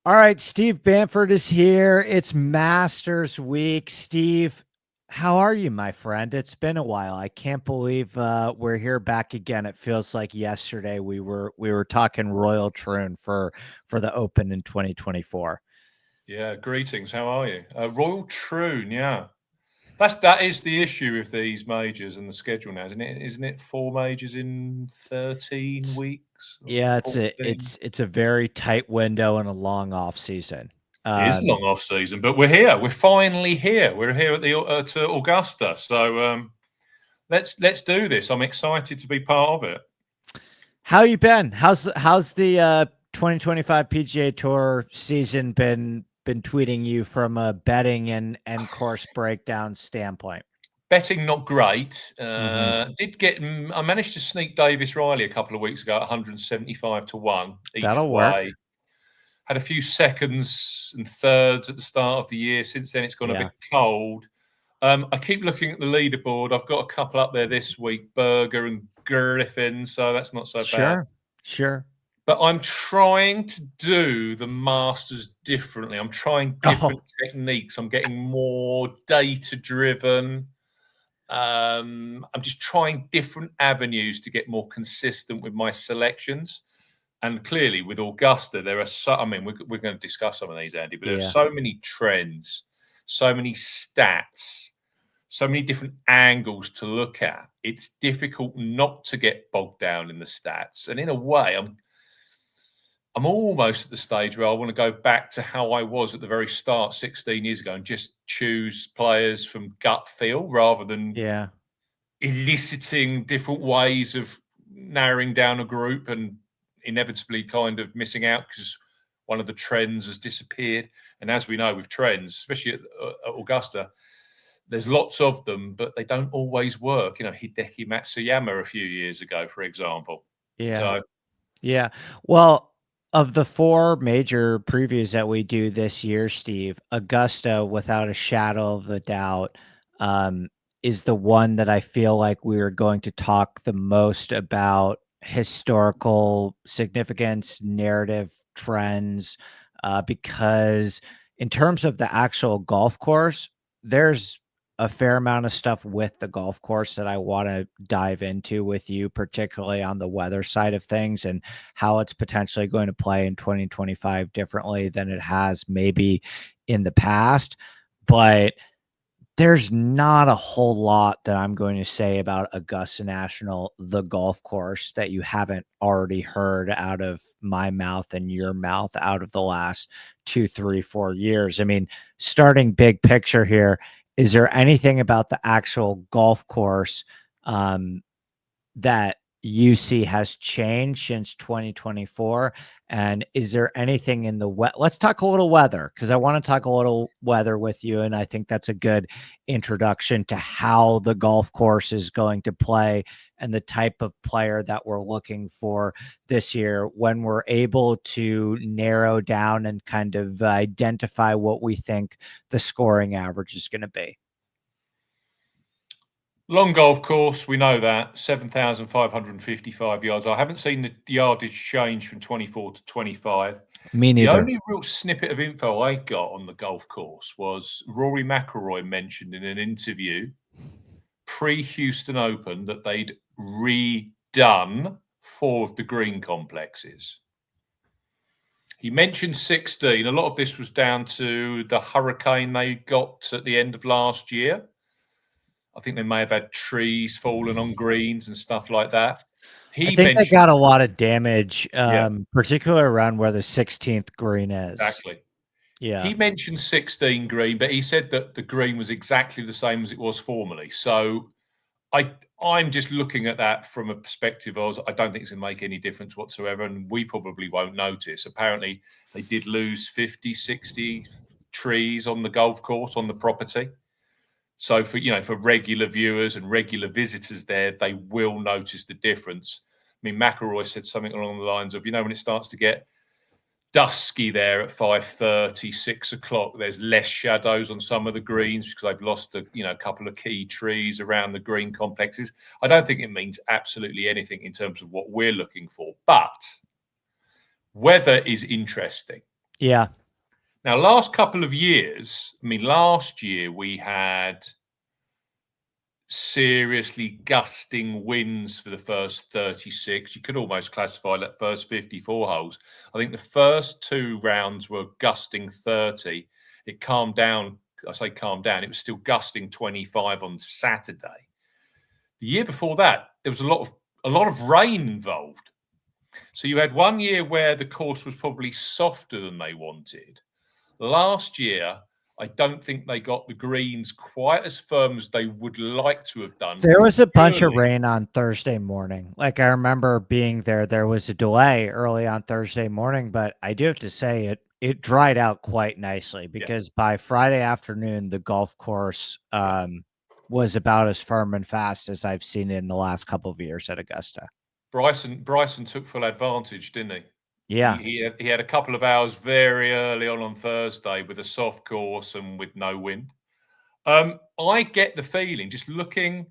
All right, Steve Bamford is here. It's Masters Week. Steve, how are you, my friend? It's been a while. I can't believe we're here back again. It feels like yesterday we were talking Royal Troon for the Open in 2024. Yeah, greetings. How are you? Royal Troon, yeah. That is the issue with these majors and the schedule now, isn't it? Isn't it 4 majors in 13 weeks or Yeah, it's a 14? it's a very tight window and a long off season. It is a long off season, but we're here. We're finally here. We're here at Augusta. So let's do this. I'm excited to be part of it. How you been? How's the 2025 PGA Tour season been tweeting you from a betting and course breakdown standpoint? Betting not great. Mhm. I managed to sneak Davis Riley a couple of weeks ago at 175 to 1 each That'll work. way. Had a few seconds and thirds at the start of the year. Since then, it's gone a Yeah. bit cold. I keep looking at the leaderboard. I've got a couple up there this week, Berger and Griffin, so that's not so bad. Sure. Sure. But I'm trying to do the Masters differently. I'm trying different Oh, techniques. I'm getting more data driven. I'm just trying different avenues to get more consistent with my selections. And clearly, with Augusta, there are I mean, we're going to discuss some of these, Andy, but there are yeah. so many trends, so many stats, so many different angles to look at. It's difficult not to get bogged down in the stats. And in a way, I'm almost at the stage where I want to go back to how I was at the very start 16 years ago and just choose players from gut feel rather than Yeah. eliciting different ways of narrowing down a group and inevitably kind of missing out because one of the trends has disappeared. And as we know with trends, especially at Augusta, there's lots of them, but they don't always work. You know, Hideki Matsuyama a few years ago, for example. Yeah. So Yeah. Well, of the four major previews that we do this year, Steve, Augusta, without a shadow of a doubt, um, is the one that I feel like we are going to talk the most about historical significance, narrative trends, because in terms of the actual golf course, there's a fair amount of stuff with the golf course that I want to dive into with you, particularly on the weather side of things and how it's potentially going to play in 2025 differently than it has maybe in the past. But there's not a whole lot that I'm going to say about Augusta National, the golf course, that you haven't already heard out of my mouth and your mouth out of the last 2, 3, 4 years. I mean, starting big picture here, is there anything about the actual golf course um, that you see has changed since 2024? And is there anything in the let's talk a little weather, because I want to talk a little weather with you. And I think that's a good introduction to how the golf course is going to play and the type of player that we're looking for this year when we're able to narrow down and kind of identify what we think the scoring average is going to be. long golf course, we know that 7,555 yards. I haven't seen the yardage change from 24 to 25. Me The neither. only real snippet of info I got on the golf course was Rory McIlroy mentioned in an interview pre-Houston Open that they'd redone 4 of the green complexes. He mentioned 16. A lot of this was down to the hurricane they got at the end of last year. I think they may have had trees fallen on greens and stuff like that. I He think they mentioned, got a lot of damage, yeah, particularly around where the 16th green is. exactly. Yeah. He mentioned 16 green, but he said that the green was exactly the same as it was formerly. So I'm just looking at that from a perspective of I don't think it's going to make any difference whatsoever, and we probably won't notice. Apparently, they did lose 50, 60 trees on the golf course on the property. So for regular viewers and regular visitors there, they will notice the difference. I mean, McIlroy said something along the lines of, when it starts to get dusky there at 5:30, 6 o'clock, there's less shadows on some of the greens because they've lost a couple of key trees around the green complexes. I don't think it means absolutely anything in terms of what we're looking for, but weather is interesting. Yeah. Now, last couple of years, I mean, last year we had seriously gusting winds for the first 36. You could almost classify that first 54 holes. I think the first 2 rounds were gusting 30. It calmed down. I say calmed down. It was still gusting 25 on Saturday. The year before that, there was a lot of rain involved. So you had 1 year where the course was probably softer than they wanted. Last year, I don't think they got the greens quite as firm as they would like to have done. There was a bunch of Purely, rain on Thursday morning. Like, I remember being there. There was a delay early on Thursday morning, but I do have to say it dried out quite nicely yeah, because by Friday afternoon, the golf course yeah. was about as firm and fast as I've seen it in the last couple of years at Augusta. Bryson took full advantage, didn't he? Yeah, He had a couple of hours very early on Thursday with a soft course and with no wind. I get the feeling, just looking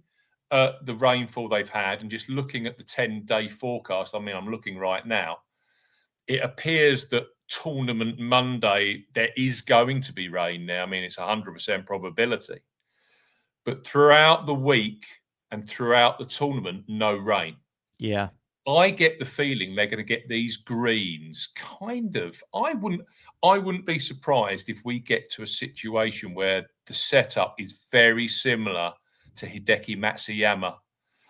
at the rainfall they've had and just looking at the 10-day forecast. I mean, I'm looking right now. It appears that tournament Monday, there is going to be rain now. I mean, it's 100% probability. But throughout the week and throughout the tournament, no rain. yeah. I get the feeling they're going to get these greens kind of. I wouldn't be surprised if we get to a situation where the setup is very similar to Hideki Matsuyama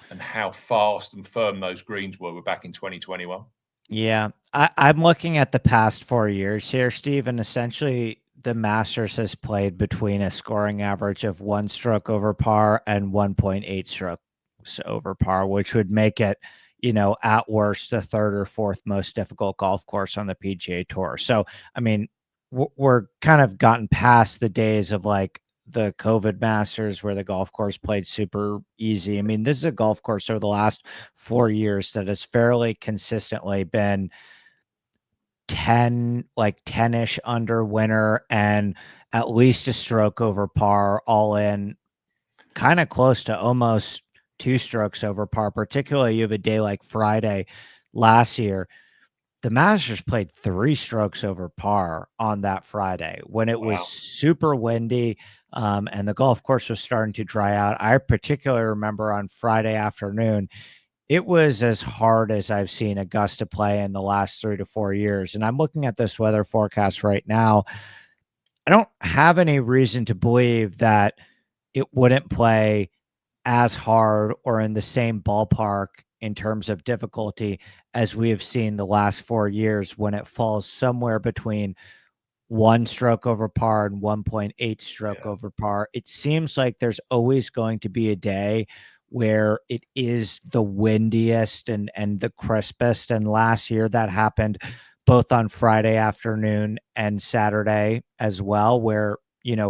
and how fast and firm those greens were back in 2021. Yeah, I'm looking at the past 4 years here, Steve, and essentially the Masters has played between a scoring average of 1 stroke over par and 1.8 strokes over par, which would make it, at worst, the 3rd or 4th most difficult golf course on the PGA Tour. So, I mean, we're kind of gotten past the days of like the COVID Masters where the golf course played super easy. I mean, this is a golf course over the last 4 years that has fairly consistently been 10-ish under winner and at least a stroke over par all in, kind of close to almost 2 strokes over par. Particularly, you have a day like Friday last year. The Masters played 3 strokes over par on that Friday when it was Wow. super windy, and the golf course was starting to dry out. I particularly remember on Friday afternoon, it was as hard as I've seen Augusta play in the last 3 to 4 years, and I'm looking at this weather forecast right now. I don't have any reason to believe that it wouldn't play as hard or in the same ballpark in terms of difficulty as we have seen the last 4 years when it falls somewhere between 1 stroke over par and 1.8 stroke Yeah. over par. It seems like there's always going to be a day where it is the windiest and the crispest, and last year that happened both on Friday afternoon and Saturday as well, where,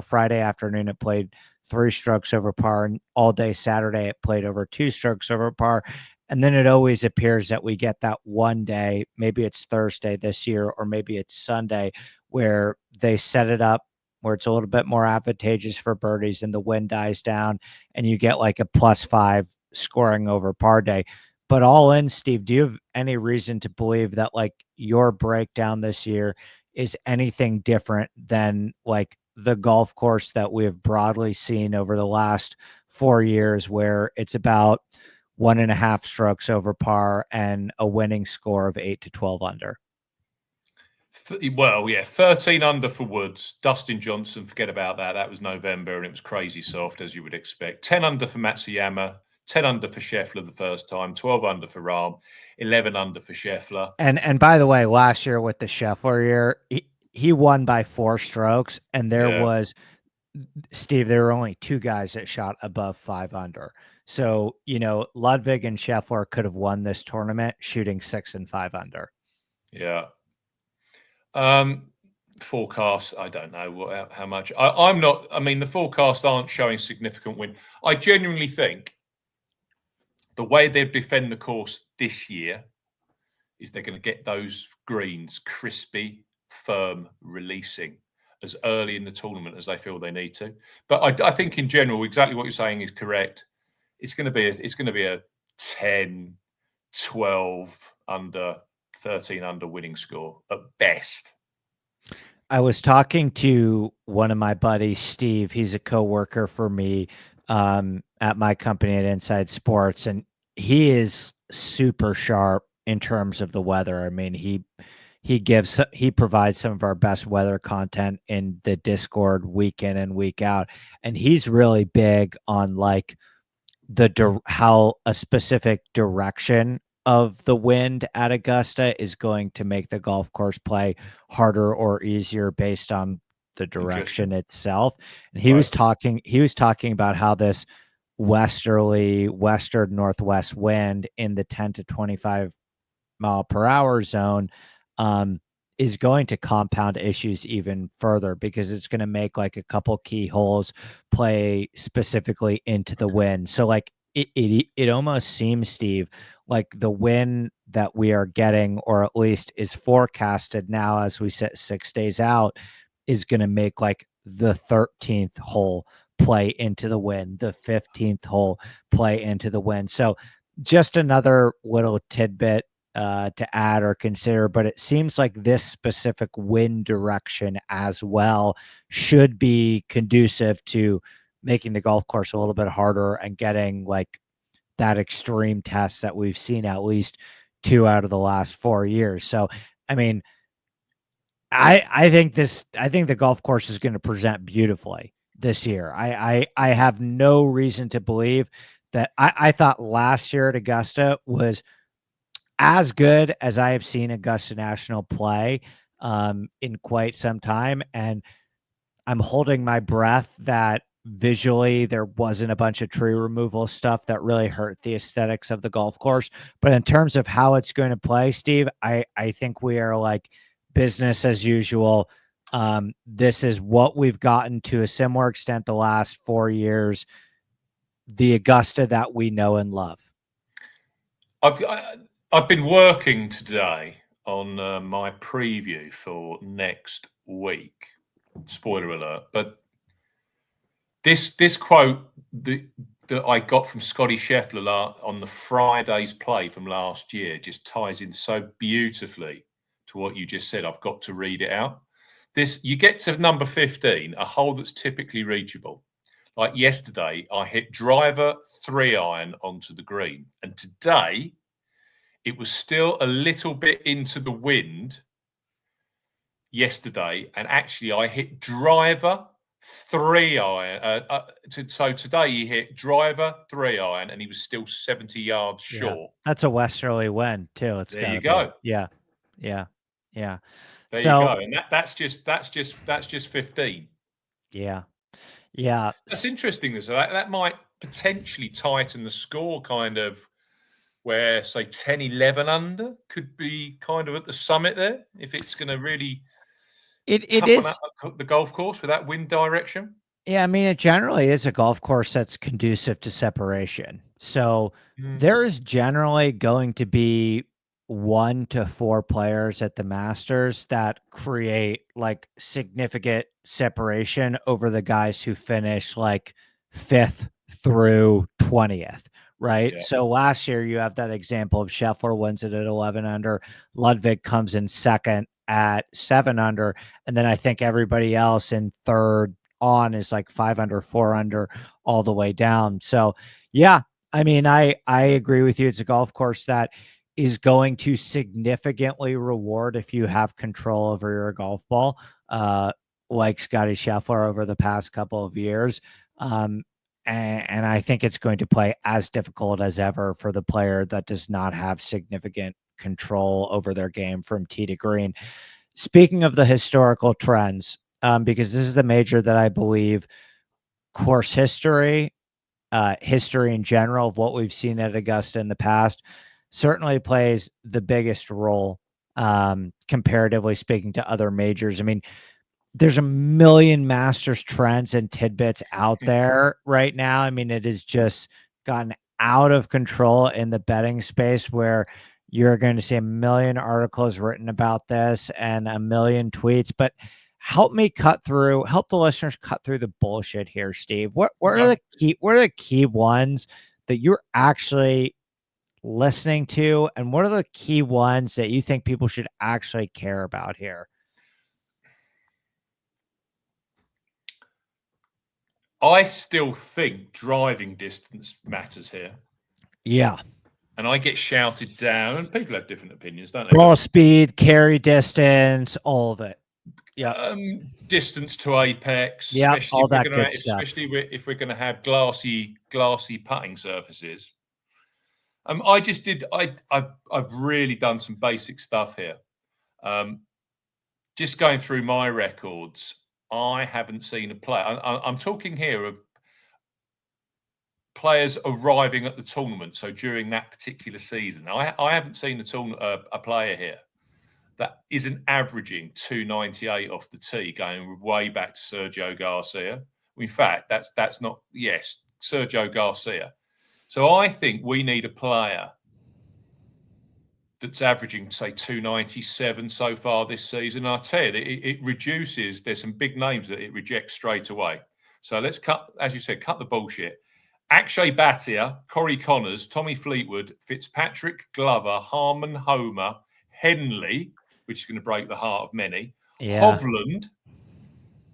Friday afternoon it played 3 strokes over par, and all day Saturday it played over 2 strokes over par. And then it always appears that we get that one day, maybe it's Thursday this year or maybe it's Sunday, where they set it up where it's a little bit more advantageous for birdies and the wind dies down and you get like a +5 scoring over par day. But all in, Steve, do you have any reason to believe that like your breakdown this year is anything different than like the golf course that we have broadly seen over the last 4 years, where it's about 1.5 strokes over par and a winning score of 8 to 12 under? Well, yeah, 13 under for Woods. Dustin Johnson, forget about that. That was November and it was crazy soft, as you would expect. 10 under for Matsuyama, 10 under for Scheffler the first time, 12 under for Rahm, 11 under for Scheffler. And by the way, last year with the Scheffler year, he won by 4 strokes, and there Yeah, was, Steve, there were only 2 guys that shot above 5 under. So, Ludwig and Scheffler could have won this tournament shooting 6 and 5 under. yeah. Forecast, I don't know how much. I'm not. I mean, the forecasts aren't showing significant win. I genuinely think the way they defend the course this year is they're going to get those greens crispy, firm, releasing as early in the tournament as they feel they need to. But I think in general, exactly what you're saying is correct. It's going to be a 10, 12 under, 13 under winning score at best. I was talking to one of my buddies, Steve. He's a coworker for me at my company at Inside Sports, and he is super sharp in terms of the weather. I mean, he provides some of our best weather content in the Discord week in and week out, and he's really big on like how a specific direction of the wind at Augusta is going to make the golf course play harder or easier based on the Interesting. direction itself. And Right. he was talking about how this western northwest wind in the 10 to 25 mile per hour zone um, is going to compound issues even further because it's going to make like a couple key holes play specifically into the wind. So like it almost seems, Steve, like the wind that we are getting, or at least is forecasted now as we sit 6 days out, is going to make like the 13th hole play into the wind, the 15th hole play into the wind. So just another little tidbit to add or consider, but it seems like this specific wind direction as well should be conducive to making the golf course a little bit harder and getting like that extreme test that we've seen at least 2 out of the last 4 years. So, I mean, I think the golf course is going to present beautifully this year. I have no reason to believe that. I thought last year at Augusta was as good as I have seen Augusta National play in quite some time, and I'm holding my breath that visually there wasn't a bunch of tree removal stuff that really hurt the aesthetics of the golf course. But in terms of how it's going to play, Steve, I think we are like business as usual. This is what we've gotten to a similar extent the last 4 years, the Augusta that we know and love. I've been working today on my preview for next week. Spoiler alert! But this quote that I got from Scotty Scheffler on the Friday's play from last year just ties in so beautifully to what you just said. I've got to read it out. You get to number 15, a hole that's typically reachable. Like yesterday, I hit driver 3-iron onto the green, and today it was still a little bit into the wind yesterday, and actually I hit driver 3-iron. So today he hit driver 3-iron, and he was still 70 yards Yeah, short. that's a westerly wind too. It's There got you to be. go. Yeah, yeah, yeah. There you go. So And that's just 15. yeah, yeah. That's interesting. So that might potentially tighten the score, kind of where say 10, 11 under could be kind of at the summit there, if it's going to really It toughen up is. the golf course with that wind direction. Yeah, I mean, it generally is a golf course that's conducive to separation. So Mm, there is generally going to be 1 to 4 players at the Masters that create like significant separation over the guys who finish like fifth through 20th. Right. yeah. So last year, you have that example of Scheffler wins it at 11 under, Ludwig comes in second at 7 under. And then I think everybody else in third on is like 5 under, 4 under, all the way down. So yeah, I mean, I agree with you. It's a golf course that is going to significantly reward if you have control over your golf ball, uh, like Scotty Scheffler over the past couple of years. And I think it's going to play as difficult as ever for the player that does not have significant control over their game from tee to green. Speaking of the historical trends, because this is the major that I believe course history in general of what we've seen at Augusta in the past certainly plays the biggest role, comparatively speaking to other majors. I mean, there's a million Masters trends and tidbits out there right now. I mean, it has just gotten out of control in the betting space where you're going to see a million articles written about this and a million tweets. But help the listeners cut through the bullshit here, Steve. Okay. What are the key ones that you're actually listening to, and what are the key ones that you think people should actually care about here? I still think driving distance matters here. Yeah. And I get shouted down, and people have different opinions, don't they? Ball speed, carry distance, all of it. Yeah. Distance to apex, Yep. especially All if we're that going to, good stuff. if we're going to have glassy putting surfaces. I've really done some basic stuff here. Just going through my records, I haven't seen a player. I'm talking here of players arriving at the tournament. So during that particular season, I haven't seen a player here that isn't averaging 298 off the tee, going way back to Sergio Garcia. In fact, that's not Sergio Garcia. So I think we need a player that's averaging, say, 297 so far this season. And I tell you, it reduces. There's some big names that it rejects straight away. So let's cut, as you said, cut the bullshit. Akshay Bhatia, Corey Connors, Tommy Fleetwood, Fitzpatrick, Glover, Harmon, Homer, Henley, which is going to break the heart of many, Yeah. Hovland,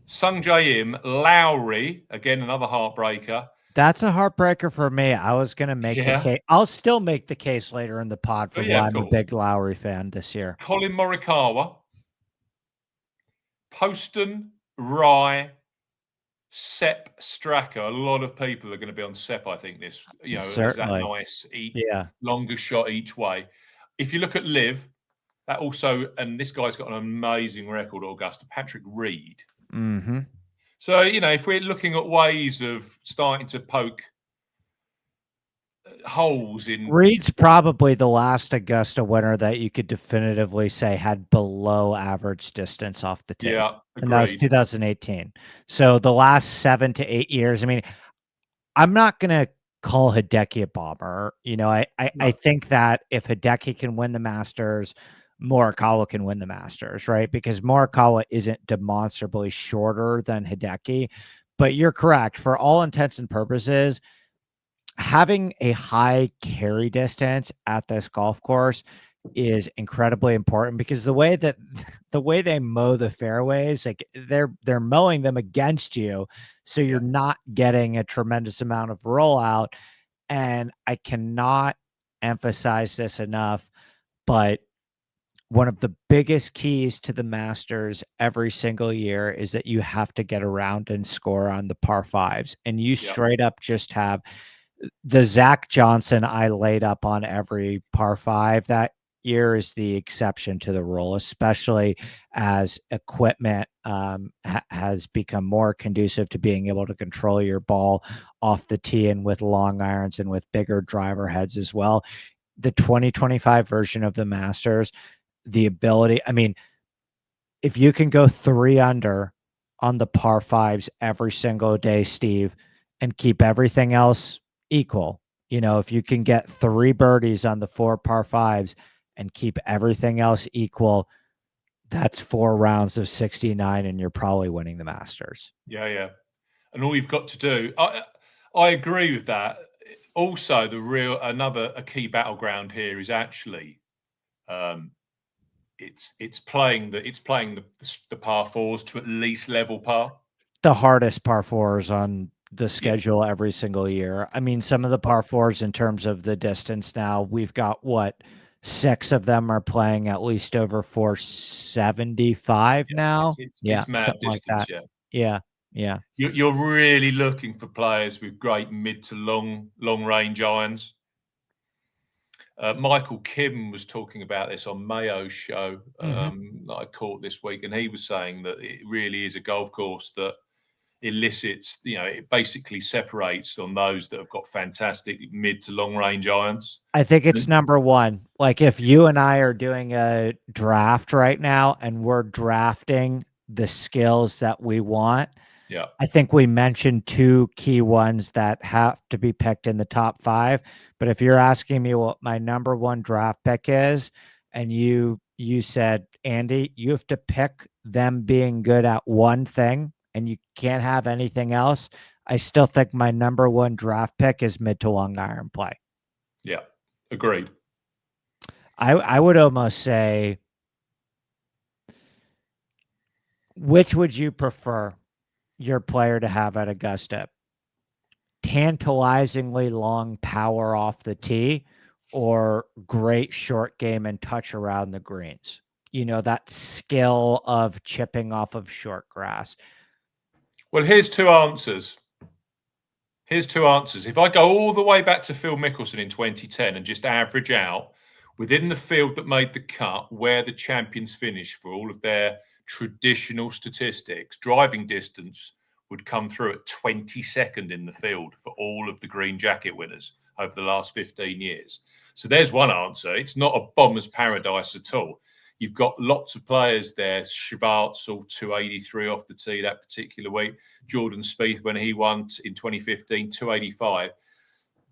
Sung Jae Im, Lowry, again, another heartbreaker. That's a heartbreaker for me. I was going to make the case. I'll still make the case later in the pod for why I'm a big Lowry fan this year. Colin Morikawa, Poston, Rye, Sepp Straka. A lot of people are going to be on Sepp, I think, this, as that nice, longer shot each way. If you look at Liv, that also, and this guy's got an amazing record at Augusta, Patrick Reed. Mm-hmm. So, if we're looking at ways of starting to poke holes in. Reed's probably the last Augusta winner that you could definitively say had below average distance off the tee. Yeah, agreed. And that was 2018. So the last 7 to 8 years, I mean, I'm not going to call Hideki a bomber. I think that if Hideki can win the Masters, Morikawa can win the Masters, right? Because Morikawa isn't demonstrably shorter than Hideki. But you're correct. For all intents and purposes, having a high carry distance at this golf course is incredibly important, because the way they mow the fairways, like they're mowing them against you, so you're not getting a tremendous amount of rollout. And I cannot emphasize this enough, but one of the biggest keys to the Masters every single year is that you have to get around and score on the par fives, and you straight up just have the Zach Johnson I laid up on every par five that year is the exception to the rule, especially as equipment has become more conducive to being able to control your ball off the tee, and with long irons and with bigger driver heads as well. The 2025 version of the Masters, the ability, I mean, if you can go 3 under on the par fives every single day, Steve, and keep everything else equal, if you can get 3 birdies on the 4 par fives and keep everything else equal, that's 4 rounds of 69, and you're probably winning the Masters. Yeah. And all you've got to do, I agree with that. Also, a key battleground here is actually, it's playing the par fours to at least level par. The hardest par fours on the schedule every single year. I mean, some of the par fours in terms of the distance now, we've got 6 of them are playing at least over 475 now. It's mad something distance, like that. Yeah. You're really looking for players with great mid to long range irons. Michael Kim was talking about this on Mayo's show that I caught this week, and he was saying that it really is a golf course that elicits, it basically separates on those that have got fantastic mid to long range irons. I think it's number one. Like, if you and I are doing a draft right now and we're drafting the skills that we want, I think we mentioned 2 key ones that have to be picked in the top 5. But if you're asking me what my number 1 draft pick is, and you said, Andy, you have to pick them being good at one thing and you can't have anything else, I still think my number 1 draft pick is mid to long iron play. Yeah, agreed. I would almost say, which would you prefer your player to have at Augusta? tantalizingly long power off the tee or great short game and touch around the greens. You know, that skill of chipping off of short grass. Well, here's two answers. If I go all the way back to Phil Mickelson in 2010 and just average out within the field that made the cut where the champions finished for all of their traditional statistics, driving distance would come through at 22nd in the field for all of the green jacket winners over the last 15 years. So there's one answer. It's not a bomber's paradise at all. You've got lots of players there. Schwartzel, 283 off the tee that particular week. Jordan Spieth, when he won in 2015, 285.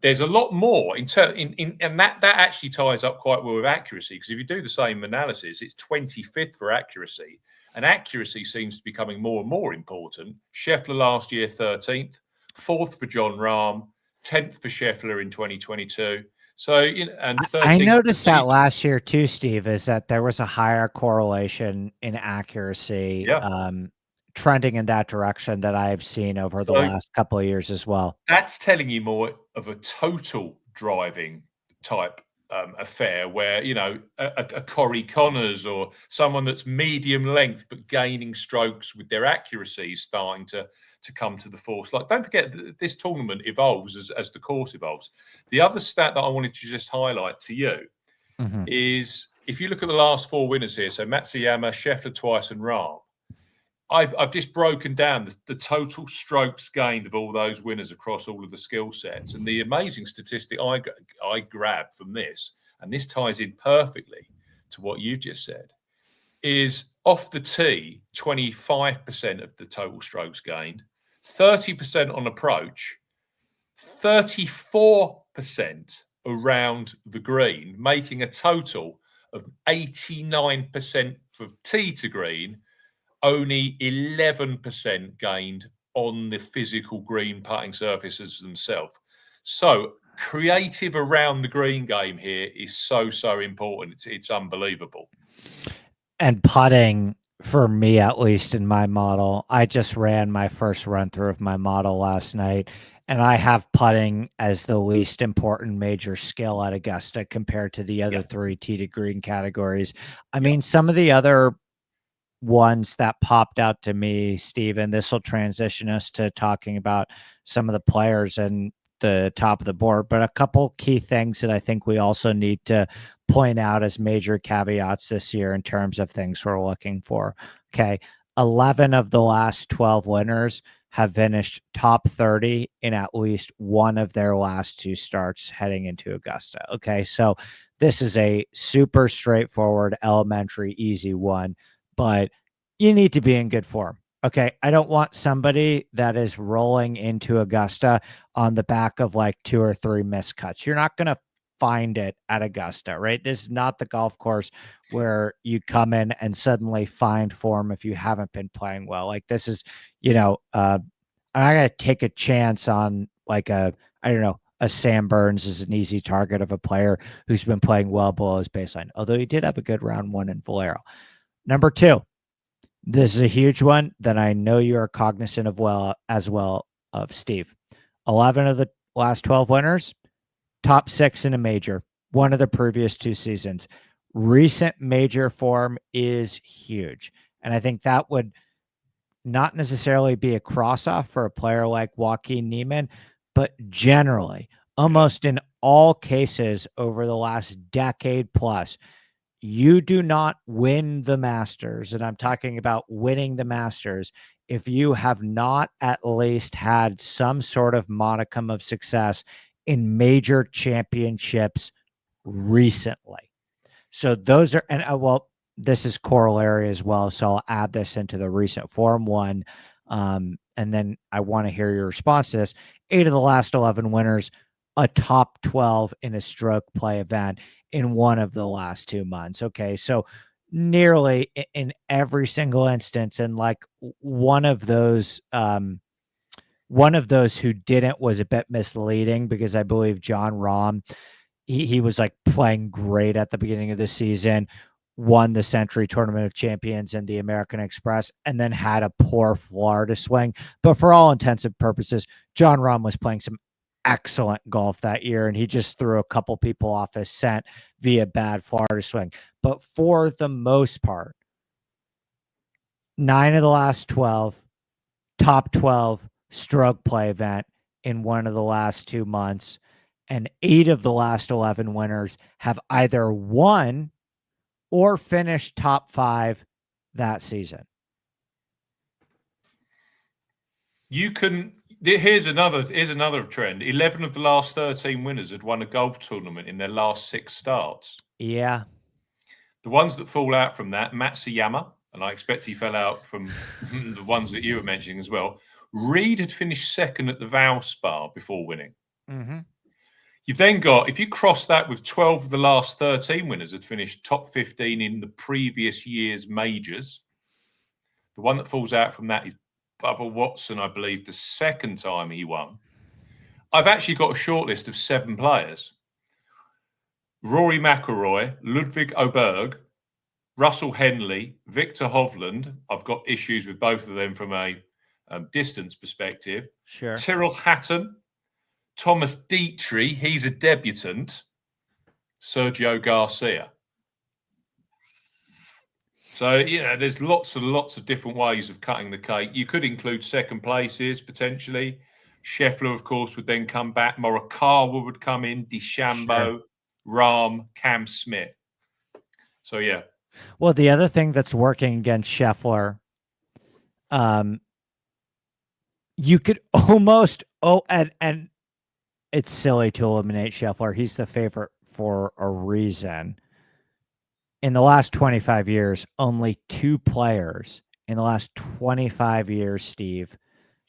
There's a lot more and that actually ties up quite well with accuracy, because if you do the same analysis, it's 25th for accuracy, and accuracy seems to be becoming more and more important. Scheffler last year, 13th, 4th for John Rahm, 10th for Scheffler in 2022. So, and 13th. I noticed that last year too, Steve, is that there was a higher correlation in accuracy, trending in that direction that I've seen over the last couple of years as well. That's telling you more of a total driving type affair, where, a Corey Connors or someone that's medium length but gaining strokes with their accuracy starting to come to the force. Like, don't forget that this tournament evolves as the course evolves. The other stat that I wanted to just highlight to you is, if you look at the last four winners here, so Matsuyama, Scheffler twice, and Rahm, I've just broken down the total strokes gained of all those winners across all of the skill sets. And the amazing statistic I grabbed from this, and this ties in perfectly to what you just said, is off the tee, 25% of the total strokes gained, 30% on approach, 34% around the green, making a total of 89% from tee to green, only 11% gained on the physical green putting surfaces themselves. So creative around the green game here is so important. It's unbelievable. And putting, for me, at least in my model, I just ran my first run through of my model last night, and I have putting as the least important major skill at Augusta compared to the other three tee to green categories. I mean, some of the other ones that popped out to me, Steven, this will transition us to talking about some of the players and the top of the board, but a couple key things that I think we also need to point out as major caveats this year in terms of things we're looking for. Okay. 11 of the last 12 winners have finished top 30 in at least one of their last two starts heading into Augusta. Okay. So this is a super straightforward, elementary, easy one, but you need to be in good form. Okay. I don't want somebody that is rolling into Augusta on the back of like 2 or 3 missed cuts. You're not going to find it at Augusta, right? This is not the golf course where you come in and suddenly find form if you haven't been playing well. Like, this is, I got to take a chance on like I don't know, a Sam Burns is an easy target of a player who's been playing well below his baseline, although he did have a good round one in Valero. Number 2, this is a huge one that I know you are cognizant of as well of, Steve. 11 of the last 12 winners, top 6 in a major, one of the previous 2 seasons. Recent major form is huge. And I think that would not necessarily be a cross-off for a player like Joaquin Niemann, but generally, almost in all cases over the last decade plus, you do not win the Masters, and I'm talking about winning the Masters, if you have not at least had some sort of modicum of success in major championships recently. So those are, and well, this is corollary as well, so I'll add this into the recent form one, and then I want to hear your response to this. 8 of the last 11 winners, a top 12 in a stroke play event in one of the last 2 months. Okay. So nearly in every single instance. And like one of those who didn't was a bit misleading, because I believe John Rahm, he was like playing great at the beginning of the season, won the Century Tournament of Champions and the American Express, and then had a poor Florida swing. But for all intents and purposes, Jon Rahm was playing some excellent golf that year, and he just threw a couple people off his scent via bad Florida swing. But for the most part, 9 of the last 12, top 12 stroke play event in one of the last 2 months, and 8 of the last 11 winners have either won or finished top 5 that season. You can. Here's another trend. 11 of the last 13 winners had won a golf tournament in their last 6 starts. Yeah. The ones that fall out from that, Matsuyama, and I expect he fell out from the ones that you were mentioning as well. Reed had finished second at the Valspar before winning. Mm-hmm. You've then got, if you cross that with 12 of the last 13 winners had finished top 15 in the previous year's majors. The one that falls out from that is Bubba Watson, I believe, the second time he won. I've actually got a short list of 7 players. Rory McIlroy, Ludwig Oberg, Russell Henley, Victor Hovland. I've got issues with both of them from a distance perspective. Sure. Tyrrell Hatton, Thomas Dietrich, he's a debutant. Sergio Garcia. So, there's lots and lots of different ways of cutting the cake. You could include second places, potentially. Scheffler, of course, would then come back. Morikawa would come in. DeChambeau, Sure. Rahm, Cam Smith. So, yeah. Well, the other thing that's working against Scheffler, you could almost, and it's silly to eliminate Scheffler. He's the favorite for a reason. In the last 25 years, only 2 players in the last 25 years, Steve,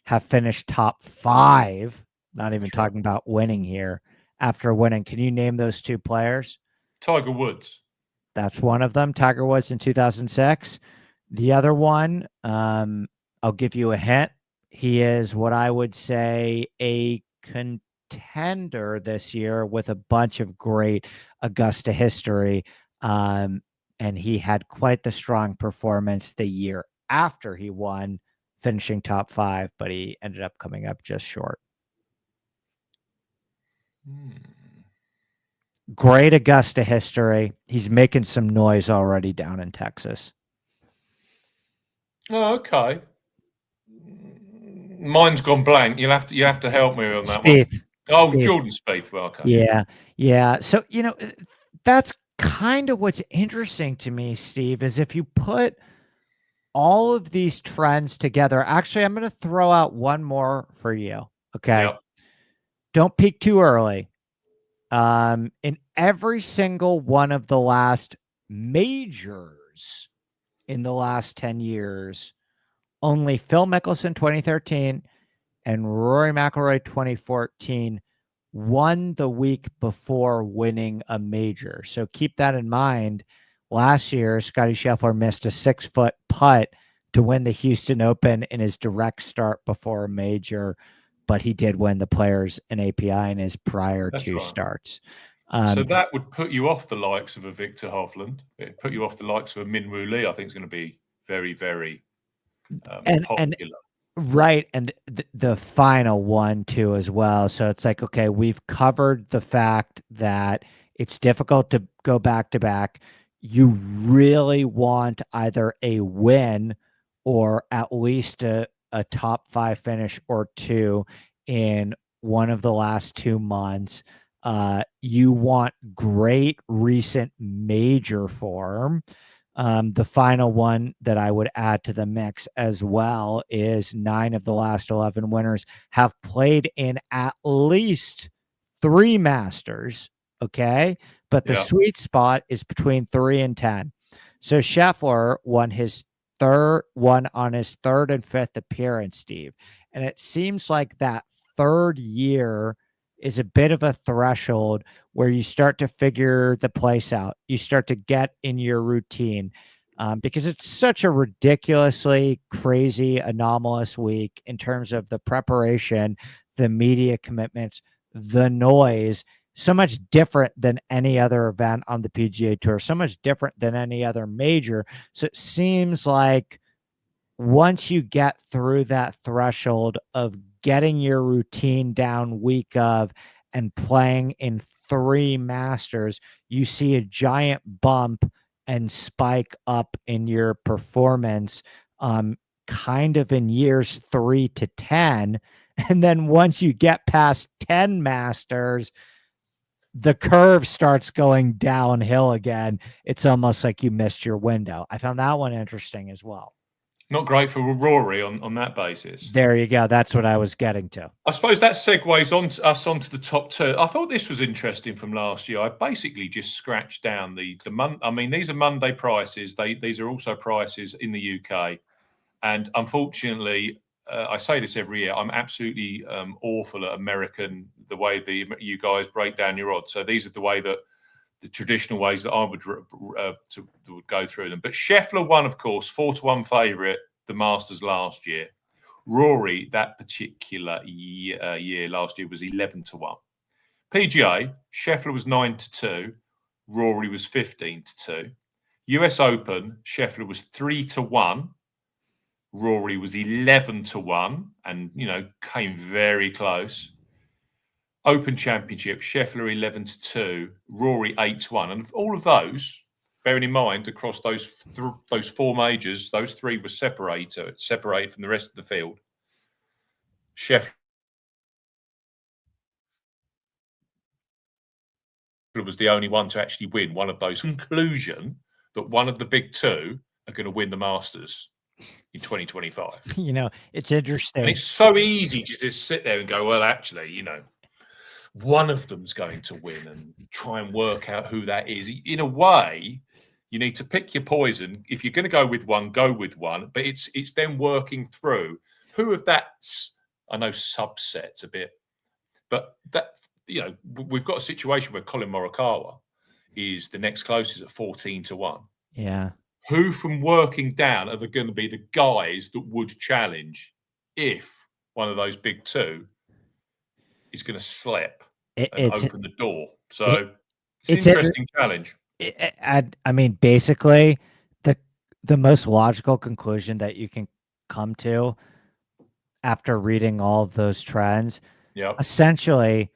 have finished top 5, not even talking about winning here, after winning. Can you name those 2 players? Tiger Woods. That's one of them, Tiger Woods in 2006. The other one, I'll give you a hint. He is what I would say a contender this year with a bunch of great Augusta history. And he had quite the strong performance the year after he won, finishing top 5, but he ended up coming up just short. Great Augusta history. He's making some noise already down in Texas. Oh, okay. Mine's gone blank. You have to help me on that one. Oh, Spieth. Jordan Spieth. Well, okay. Yeah. So, that's kind of what's interesting to me, Steve, is if you put all of these trends together. Actually, I'm going to throw out one more for you. Okay. Yep. Don't peak too early. In every single one of the last majors in the last 10 years, only Phil Mickelson 2013 and Rory McIlroy 2014 won the week before winning a major. So keep that in mind. Last year, Scotty Scheffler missed a 6-foot putt to win the Houston Open in his direct start before a major, but he did win the Players and API in his prior 2 starts. So that would put you off the likes of a Victor Hovland. It'd put you off the likes of a Min Woo Lee. I think is going to be very, very popular. Right. And the final one too, as well. So it's like, okay, we've covered the fact that it's difficult to go back to back. You really want either a win or at least a top 5 finish or 2 in one of the last 2 months. You want great recent major form. The final one that I would add to the mix as well is 9 of the last 11 winners have played in at least 3 Masters. Okay. But the sweet spot is between 3 and 10. So Scheffler won on his 3rd and 5th appearance, Steve. And it seems like that 3rd year is a bit of a threshold where you start to figure the place out. You start to get in your routine because it's such a ridiculously crazy, anomalous week in terms of the preparation, the media commitments, the noise. so much different than any other event on the PGA Tour, so much different than any other major. So it seems like once you get through that threshold of getting your routine down week of and playing in 3 Masters, you see a giant bump and spike up in your performance, kind of in years 3 to 10. And then once you get past 10 Masters, the curve starts going downhill again. It's almost like you missed your window. I found that one interesting as well. Not great for Rory on that basis. There you go. That's what I was getting to. I suppose that segues us onto the top 2. I thought this was interesting from last year. I basically just scratched down the month. I mean, these are Monday prices. These are also prices in the UK, and unfortunately, I say this every year. I'm absolutely awful at the way you guys break down your odds. So these are the way that the traditional ways that I would go through them. But Scheffler won, of course, 4-1 favourite the Masters last year. Rory, that particular year last year, was 11-1. PGA, Scheffler was 9-2. Rory was 15-2. US Open, Scheffler was 3-1. Rory was 11-1, and came very close. Open Championship, Scheffler 11-2, Rory 8-1, and all of those, bearing in mind across those 4 majors, those 3 were separated from the rest of the field. Scheffler was the only one to actually win one of those. Conclusion that one of the big 2 are going to win the Masters in 2025. It's interesting. And it's so easy to just sit there and go, well, actually, one of them's going to win, and try and work out who that is. In a way, you need to pick your poison. If you're going to go with one, go with one. But it's then working through who of that's, I know subsets a bit, but that, we've got a situation where Colin Morikawa is the next closest at 14-1. Yeah. Who from working down are going to be the guys that would challenge if one of those big 2 is going to slip and open the door? So it's an interesting challenge. I mean, basically, the most logical conclusion that you can come to after reading all of those trends, essentially,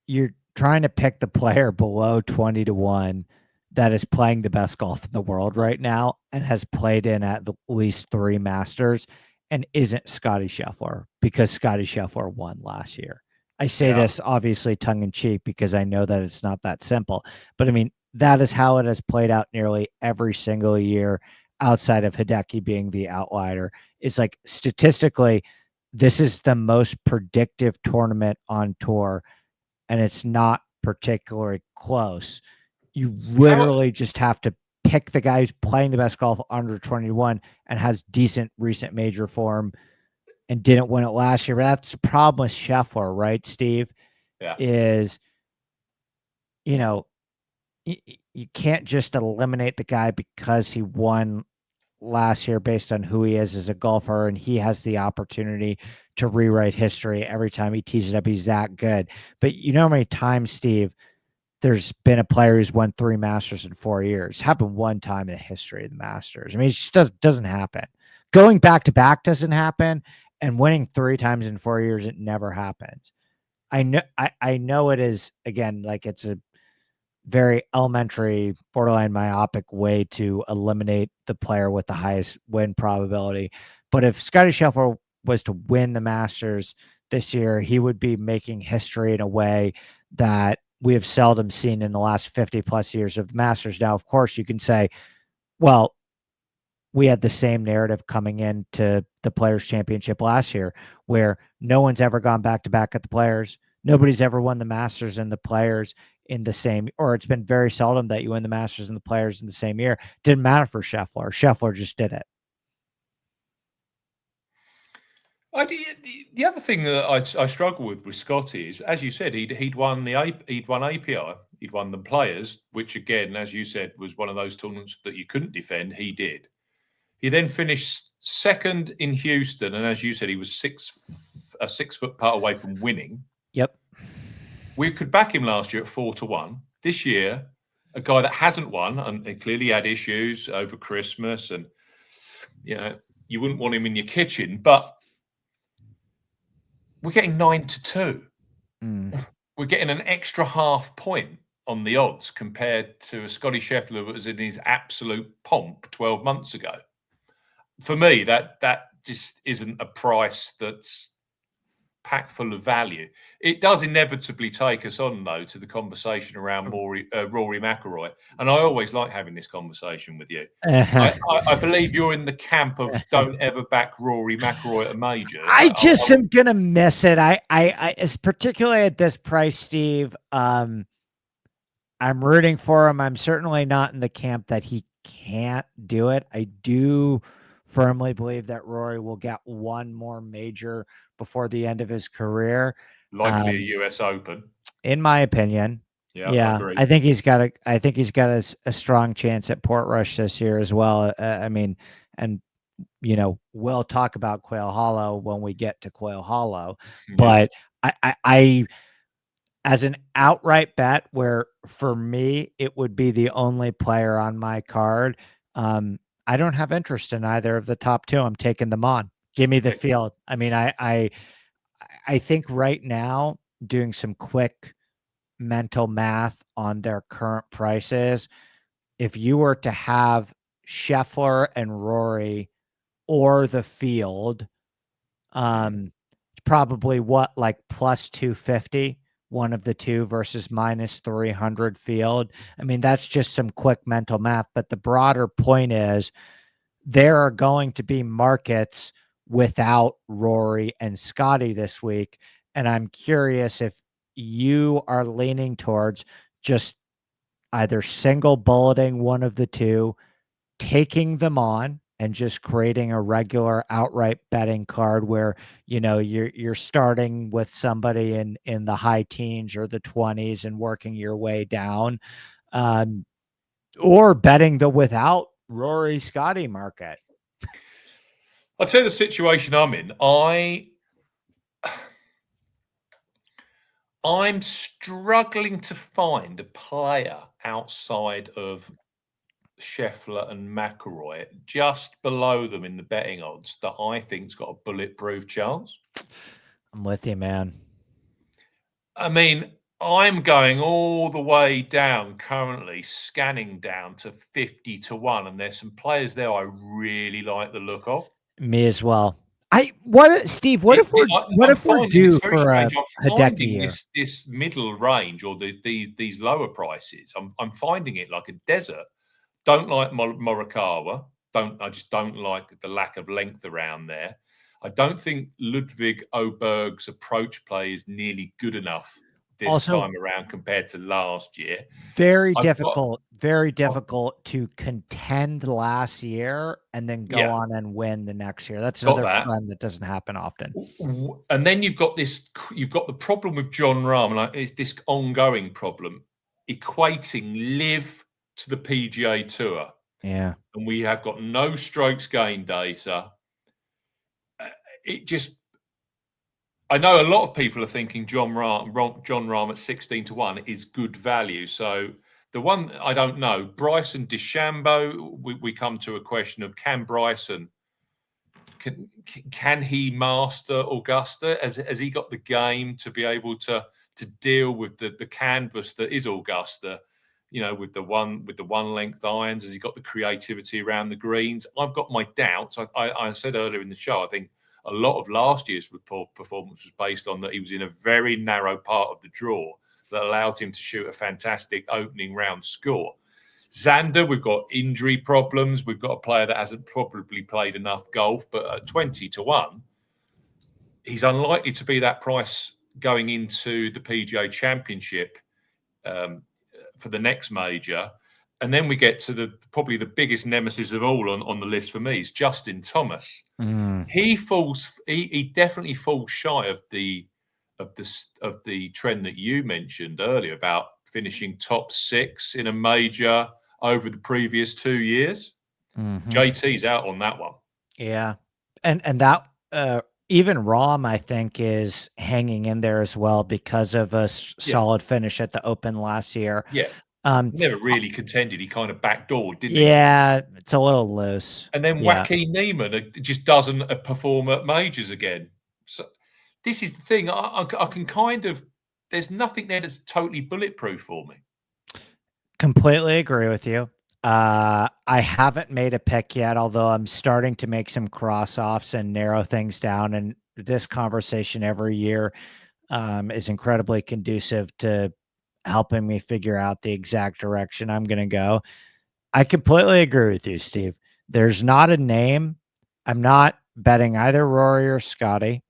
you're trying to pick the player below 20-1 that is playing the best golf in the world right now and has played in at least 3 Masters and isn't Scotty Scheffler, because Scotty Scheffler won last year. I say this obviously tongue in cheek because I know that it's not that simple, but I mean, that is how it has played out nearly every single year outside of Hideki being the outlier. It's like, statistically, this is the most predictive tournament on tour, and it's not particularly close. You literally just have to pick the guy who's playing the best golf under 21 and has decent recent major form and didn't win it last year. But that's the problem with Scheffler, right, Steve? Yeah. Is, you can't just eliminate the guy because he won last year based on who he is as a golfer, and he has the opportunity to rewrite history every time he tees it up. He's that good. But you know how many times, Steve, there's been a player who's won 3 Masters in 4 years? It's happened one time in the history of the Masters. I mean, it just doesn't happen. Going back to back doesn't happen, and winning 3 times in 4 years, it never happens. I know it is, again, like, it's a very elementary, borderline myopic way to eliminate the player with the highest win probability. But if Scotty Scheffler was to win the Masters this year, he would be making history in a way that we have seldom seen in the last 50 plus years of the Masters. Now, of course, you can say, well, we had the same narrative coming into the Players' Championship last year, where no one's ever gone back to back at the Players. Nobody's ever won the Masters and the Players in the same, or it's been very seldom that you win the Masters and the Players in the same year. Didn't matter for Scheffler. Scheffler just did it. The other thing that I struggle with Scotty is, as you said, he'd won API, he'd won the Players, which again, as you said, was one of those tournaments that you couldn't defend. He did. He then finished second in Houston, and as you said, he was a 6-foot putt away from winning. Yep. We could back him last year at 4-1. This year, a guy that hasn't won, and he clearly had issues over Christmas, and you wouldn't want him in your kitchen, but we're getting 9-2. We're getting an extra half point on the odds compared to a Scotty Scheffler that was in his absolute pomp 12 months ago. For me, that just isn't a price that's packed full of value. It does inevitably take us on, though, to the conversation around Rory McIlroy, and I always like having this conversation with you. I believe you're in the camp of don't ever back Rory McIlroy at a major. I just am gonna miss it. I as particularly at this price, Steve. I'm rooting for him. I'm certainly not in the camp that he can't do it. I do firmly believe that Rory will get one more major before the end of his career. Likely a US Open, in my opinion. Yeah, agree. I think he's got a strong chance at Portrush this year as well. I mean, and we'll talk about Quail Hollow when we get to Quail Hollow, but I as an outright bet, where for me it would be the only player on my card, I don't have interest in either of the top two. I'm taking them on. Give me the field. I mean, I think right now, doing some quick mental math on their current prices, if you were to have Scheffler and Rory or the field, probably like plus 250, one of the two versus minus 300 field. I mean, that's just some quick mental math. But the broader point is there are going to be markets without Rory and Scotty this week. And I'm curious if you are leaning towards just either single bulleting one of the two, taking them on, and just creating a regular outright betting card where you're starting with somebody in the high teens or the 20s and working your way down, or betting the without Rory Scotty market. I'll tell you the situation I'm in. I'm struggling to find a player outside of Scheffler and McIlroy just below them in the betting odds that I think's got a bulletproof chance. I'm with you, man. I mean, I'm going all the way down currently, scanning down to 50-1, and there's some players there I really like the look of. Me as well. Steve? What if we're due for a Hideki this middle range or these lower prices? I'm finding it like a desert. Don't like Morikawa. I just don't like the lack of length around there. I don't think Ludwig Åberg's approach play is nearly good enough this time around compared to last year. Very difficult to contend last year and then go on and win the next year. That's another trend that doesn't happen often. And then you've got the problem with Jon Rahm, and it's this ongoing problem, equating live to the PGA Tour. Yeah. And we have got no strokes gain data. I know a lot of people are thinking Jon Rahm at 16-1 is good value. So the one I don't know, Bryson DeChambeau, we come to a question of can Bryson, can he master Augusta? Has he got the game to be able to deal with the canvas that is Augusta? With the one length irons, has he got the creativity around the greens? I've got my doubts. I said earlier in the show, I think a lot of last year's performance was based on that he was in a very narrow part of the draw that allowed him to shoot a fantastic opening round score. Xander, we've got injury problems. We've got a player that hasn't probably played enough golf, but at 20-1, he's unlikely to be that price going into the PGA Championship for the next major. And then we get to probably the biggest nemesis of all on the list for me is Justin Thomas. He definitely falls shy of the trend that you mentioned earlier about finishing top 6 in a major over the previous 2 years. JT's out on that one. Yeah. And that Even Rahm, I think, is hanging in there as well because of a Yeah, solid finish at the Open last year. yeah. Um, Never uh, really contended. He kind of backdoored, didn't he? yeah, it's a little loose. And then Yeah. Wacky Neiman just doesn't perform at majors again. So this is the thing. I can kind of. There's nothing there that's totally bulletproof for me. Completely agree with you. I haven't made a pick yet, although I'm starting to make some cross offs and narrow things down. And this conversation every year is incredibly conducive to helping me figure out the exact direction I'm going to go. I completely agree with you, Steve. There's not a name. I'm not betting either Rory or Scotty.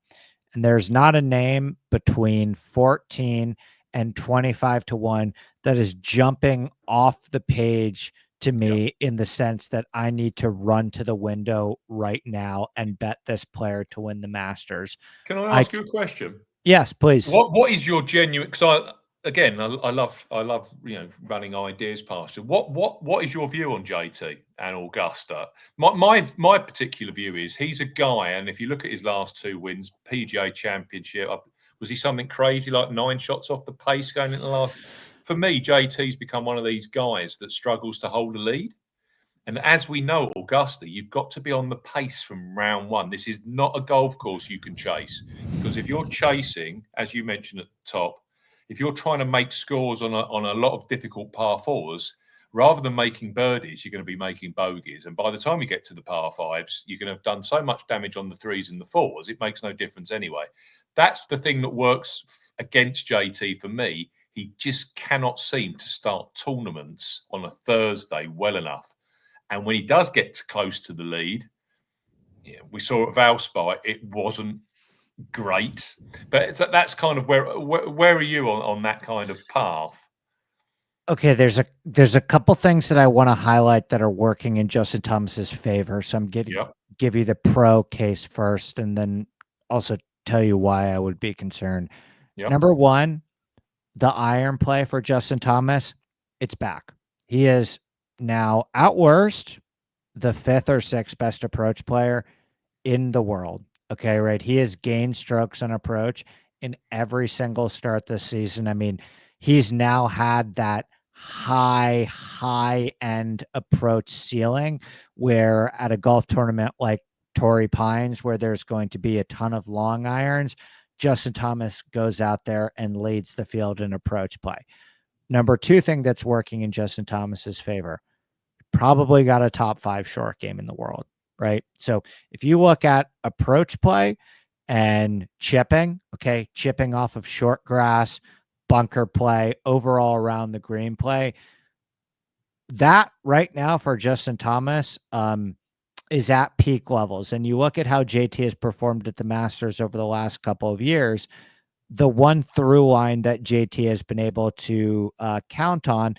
And there's not a name between 14 and 25 to 1 that is jumping off the page to Yeah. me in the sense that I need to run to the window right now and bet this player to win the Masters. Can I I ask you a question? Yes, please. What is your genuine? Because I love running ideas past you. What is your view on JT and Augusta? My particular view is he's a guy, and if you look at his last two wins, PGA Championship, was he something crazy like 9 shots off the pace going into the last? For me, JT's become one of these guys that struggles to hold a lead. And as we know, Augusta, you've got to be on the pace from round one. This is not a golf course you can chase. Because if you're chasing, as you mentioned at the top, if you're trying to make scores on a lot of difficult par fours, rather than making birdies, you're going to be making bogeys. And by the time you get to the par fives, you're going to have done so much damage on the threes and the fours, it makes no difference anyway. That's the thing that works against JT for me. He just cannot seem to start tournaments on a Thursday well enough. And when he does get close to the lead, we saw at Valspar, it wasn't great. But that's kind of where are you on that kind of path? Okay, there's a couple things that I want to highlight that are working in Justin Thomas's favor. So I'm going to Yeah, give you the pro case first and then also tell you why I would be concerned. yeah, Number 1, the iron play for Justin Thomas, it's back. He is now at worst the 5th or 6th best approach player in the world. Okay, right? He has gained strokes on approach in every single start this season. I mean, he's now had that high end approach ceiling where at a golf tournament like Torrey Pines, where there's going to be a ton of long irons, Justin Thomas goes out there and leads the field in approach play. Number 2 thing that's working in Justin Thomas's favor, probably got a top 5 short game in the world, right? So if you look at approach play and chipping, okay, chipping off of short grass, bunker play, overall around the green play, that right now for Justin Thomas is at peak levels. And you look at how JT has performed at the Masters over the last couple of years, the one through line that JT has been able to count on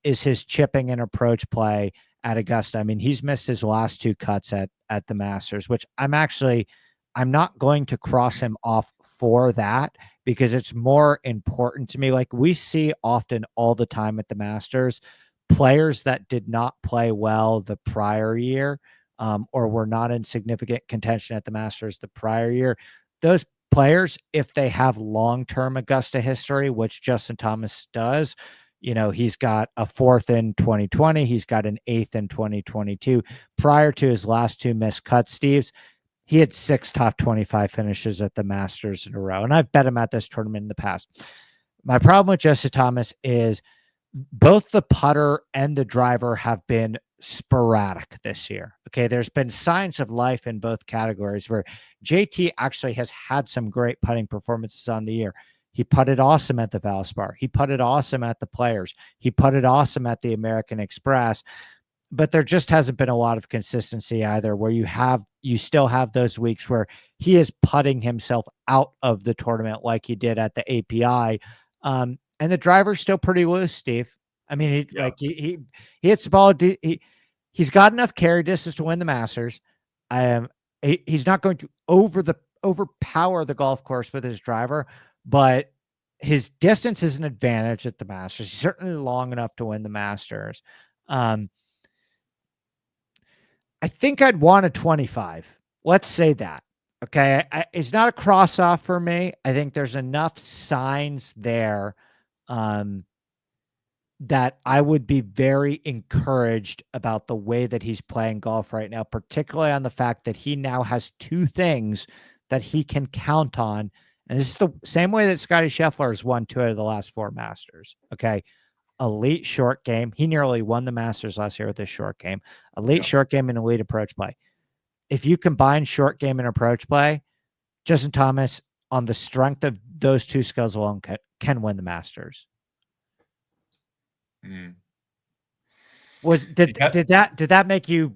is his chipping and approach play at Augusta. I mean, he's missed his last 2 cuts at the Masters, which I'm not going to cross him off for that because it's more important to me. Like we see often all the time at the Masters, players that did not play well the prior year or were not in significant contention at the Masters the prior year. Those players, if they have long-term Augusta history, which Justin Thomas does, he's got a 4th in 2020. He's got an 8th in 2022. Prior to his last 2 missed cuts, Steve's, he had 6 top 25 finishes at the Masters in a row. And I've bet him at this tournament in the past. My problem with Justin Thomas is both the putter and the driver have been sporadic this year. Okay. There's been signs of life in both categories where JT actually has had some great putting performances on the year. He putted awesome at the Valspar. He putted awesome at the Players. He putted awesome at the American Express. But there just hasn't been a lot of consistency either where you still have those weeks where he is putting himself out of the tournament like he did at the API. And the driver's still pretty loose, Steve. I mean, yeah. he hits the ball. He's got enough carry distance to win the Masters. He's not going to overpower the golf course with his driver, but his distance is an advantage at the Masters. He's certainly long enough to win the Masters. I think I'd want a 25. Let's say that. Okay, it's not a cross off for me. I think there's enough signs there um, that I would be very encouraged about the way that he's playing golf right now, particularly on the fact that he now has two things that he can count on. And this is the same way that Scotty Scheffler has won two out of the last four Masters. Okay. Elite short game. He nearly won the Masters last year with his short game. Elite Yeah. short game and elite approach play. If you combine short game and approach play, Justin Thomas, on the strength of those two skills alone, can win the Masters. Mm. Did that make you?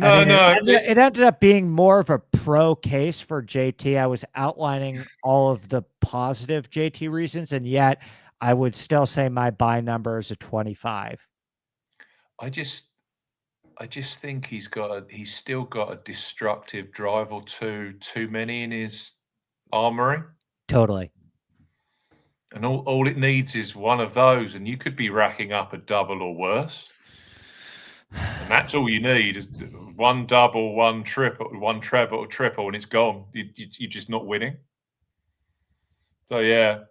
I No, mean, no. it ended up being more of a pro case for JT. I was outlining all of the positive JT reasons, and yet I would still say my buy number is a 25. I just think he's still got a destructive drive or two too many in his armory. Totally. And all it needs is one of those, and you could be racking up a double or worse. And that's all you need is one double, one triple, one treble, triple, and it's gone. You're just not winning. So yeah,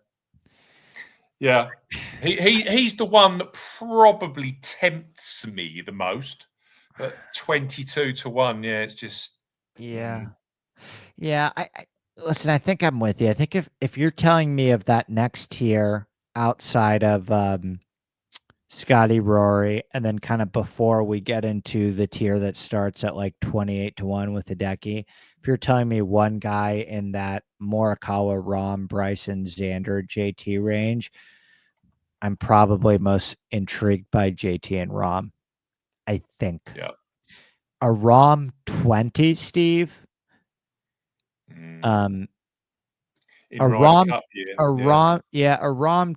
he's the one that probably tempts me the most. But 22 to 1, yeah, it's just Yeah. Yeah, I listen, I think I'm with you. I think if you're telling me of that next tier outside of Scotty, Rory, and then kind of before we get into the tier that starts at like 28 to 1 with Hideki, if you're telling me one guy in that Morikawa, Rahm, Bryson, Xander, JT range, I'm probably most intrigued by JT and Rahm. I think yeah. a Rahm 20, Steve. Um, In a Ryder Rom Cup year, a yeah. Rom yeah, a Rom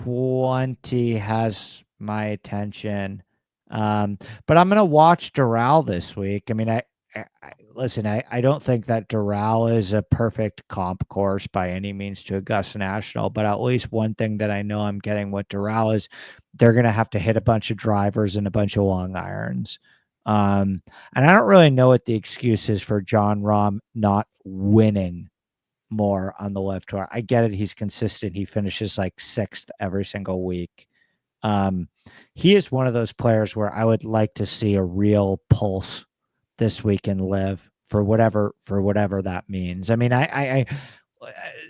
20 has my attention. But I'm gonna watch Doral this week. I mean, I listen, I don't think that Doral is a perfect comp course by any means to Augusta National, but at least one thing that I know I'm getting with Doral is they're gonna have to hit a bunch of drivers and a bunch of long irons. And I don't really know what the excuse is for John Rahm not winning more on the live tour. I get it. He's consistent. He finishes like sixth every single week. Um, he is one of those players where I would like to see a real pulse this week in live for whatever that means. I mean, I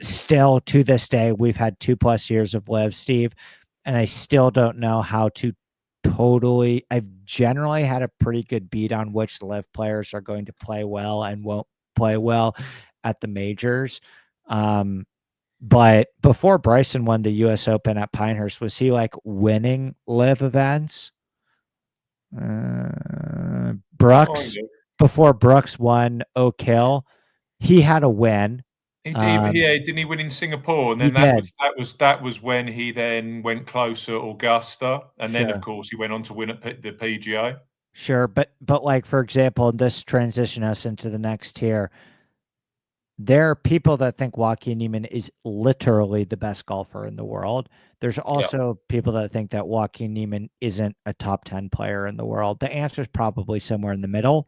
still to this day we've had 2+ years of live, Steve, and I still don't know how to totally. I've generally had a pretty good beat on which live players are going to play well and won't play well at the majors. Um, but before Bryson won the US Open at Pinehurst, was he like winning live events? Kind Brooks, of. before Brooks won Oak Hill, he had a win. Yeah, didn't he win in Singapore? And He then did. that was when he then went closer at Augusta, and then of Sure. course he went on to win at the PGA. Sure. But like, for example, this transition us into the next tier. There are people that think Joaquin Niemann is literally the best golfer in the world. There's Yeah. also people that think that Joaquin Niemann isn't a top 10 player in the world. The answer is probably somewhere in the middle.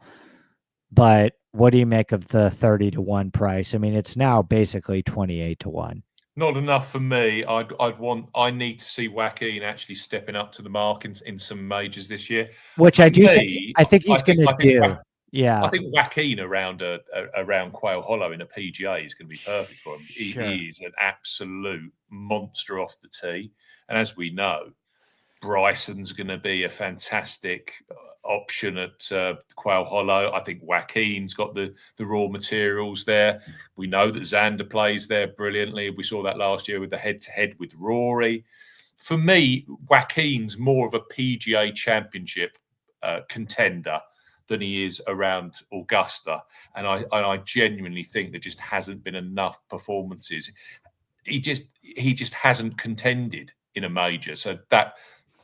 But what do you make of the 30 to 1 price? I mean, it's now basically 28 to 1. Not enough for me. I need to see Joaquin actually stepping up to the mark in some majors this year. Which For I do think me, I think he's gonna do. I Yeah. think Joaquin around Quail Hollow in a PGA is going to be perfect for him. Sure. He is an absolute monster off the tee, and as we know, Bryson's going to be a fantastic option at Quail Hollow. I think Joaquin's got the raw materials there. We know that Xander plays there brilliantly. We saw that last year with the head-to-head with Rory. For me, Joaquin's more of a PGA Championship contender than he is around Augusta, and I genuinely think there just hasn't been enough performances. He just hasn't contended in a major, so that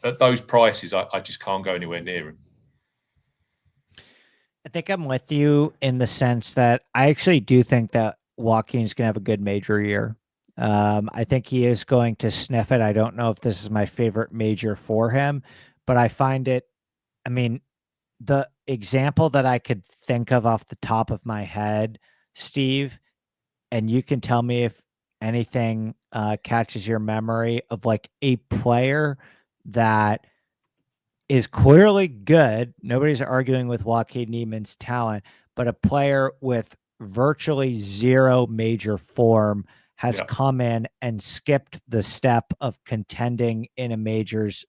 at those prices, I just can't go anywhere near him. I think I'm with you in the sense that I actually do think that Joaquin's gonna have a good major year. I think he is going to sniff it. I don't know if this is my favorite major for him, but I find it. I mean, the example that I could think of off the top of my head, Steve, and you can tell me if anything catches your memory of like a player that is clearly good. Nobody's arguing with Joaquin Niemann's talent, but a player with virtually zero major form has Yeah. come in and skipped the step of contending in a majors,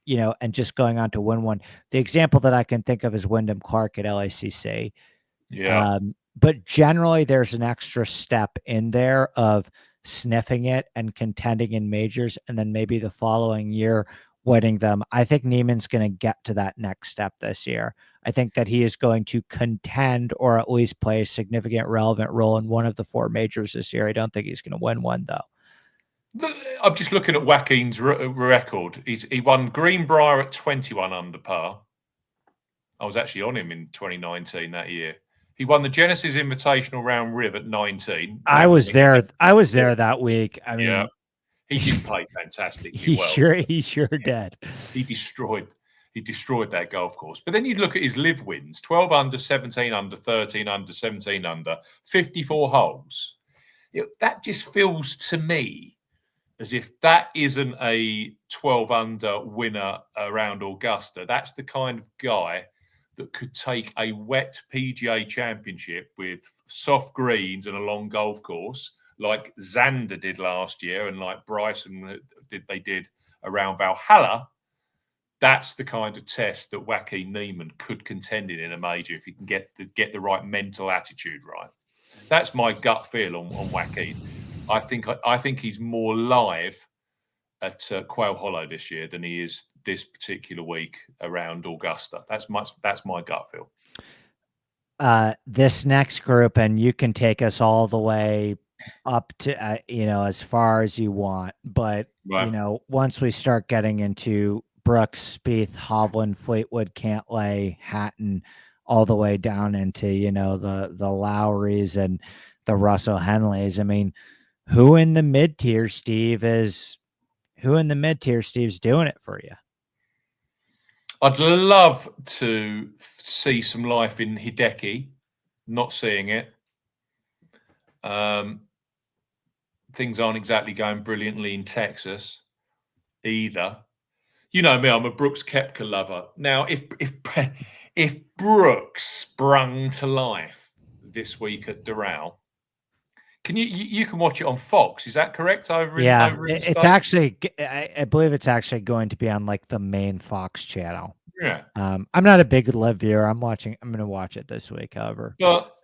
and just going on to win one. The example that I can think of is Wyndham Clark at LACC. Yeah. But generally, there's an extra step in there of sniffing it and contending in majors, and then maybe the following year winning them. I think Niemann's going to get to that next step this year. I think that he is going to contend or at least play a significant, relevant role in one of the 4 majors this year. I don't think he's going to win one, though. I'm just looking at Joaquin's record. He won Greenbrier at 21 under par. I was actually on him in 2019 that year. He won the Genesis Invitational Round Riv at 19. I was there. I was there that week. I Yeah, mean, he did play fantastically he well. sure did. He destroyed that golf course. But then you look at his live wins: 12 under, 17 under, 13 under, 17 under, 54 holes. That just feels to me as if that isn't a 12 under winner around Augusta. That's the kind of guy that could take a wet PGA championship with soft greens and a long golf course, like Xander did last year and like Bryson did around Valhalla. That's the kind of test that Joaquin Niemann could contend in a major if he can get the right mental attitude right. That's my gut feel on Joaquin. I think he's more live at Quail Hollow this year than he is this particular week around Augusta. That's my gut feel. This next group, and you can take us all the way up to as far as you want, but Right. once we start getting into Brooks, Spieth, Hovland, Fleetwood, Cantlay, Hatton, all the way down into the Lowrys and the Russell Henleys. I mean, who in the mid tier, Steve's doing it for you? I'd love to see some life in Hideki. Not seeing it. Things aren't exactly going brilliantly in Texas either. You know me, I'm a Brooks Koepka lover. Now, if Brooks sprung to life this week at Doral, you can watch it on Fox? Is that correct? Over in the It's States? actually, I believe it's actually going to be on like the main Fox channel. Yeah. I'm not a big live viewer. I'm going to watch it this week, however. But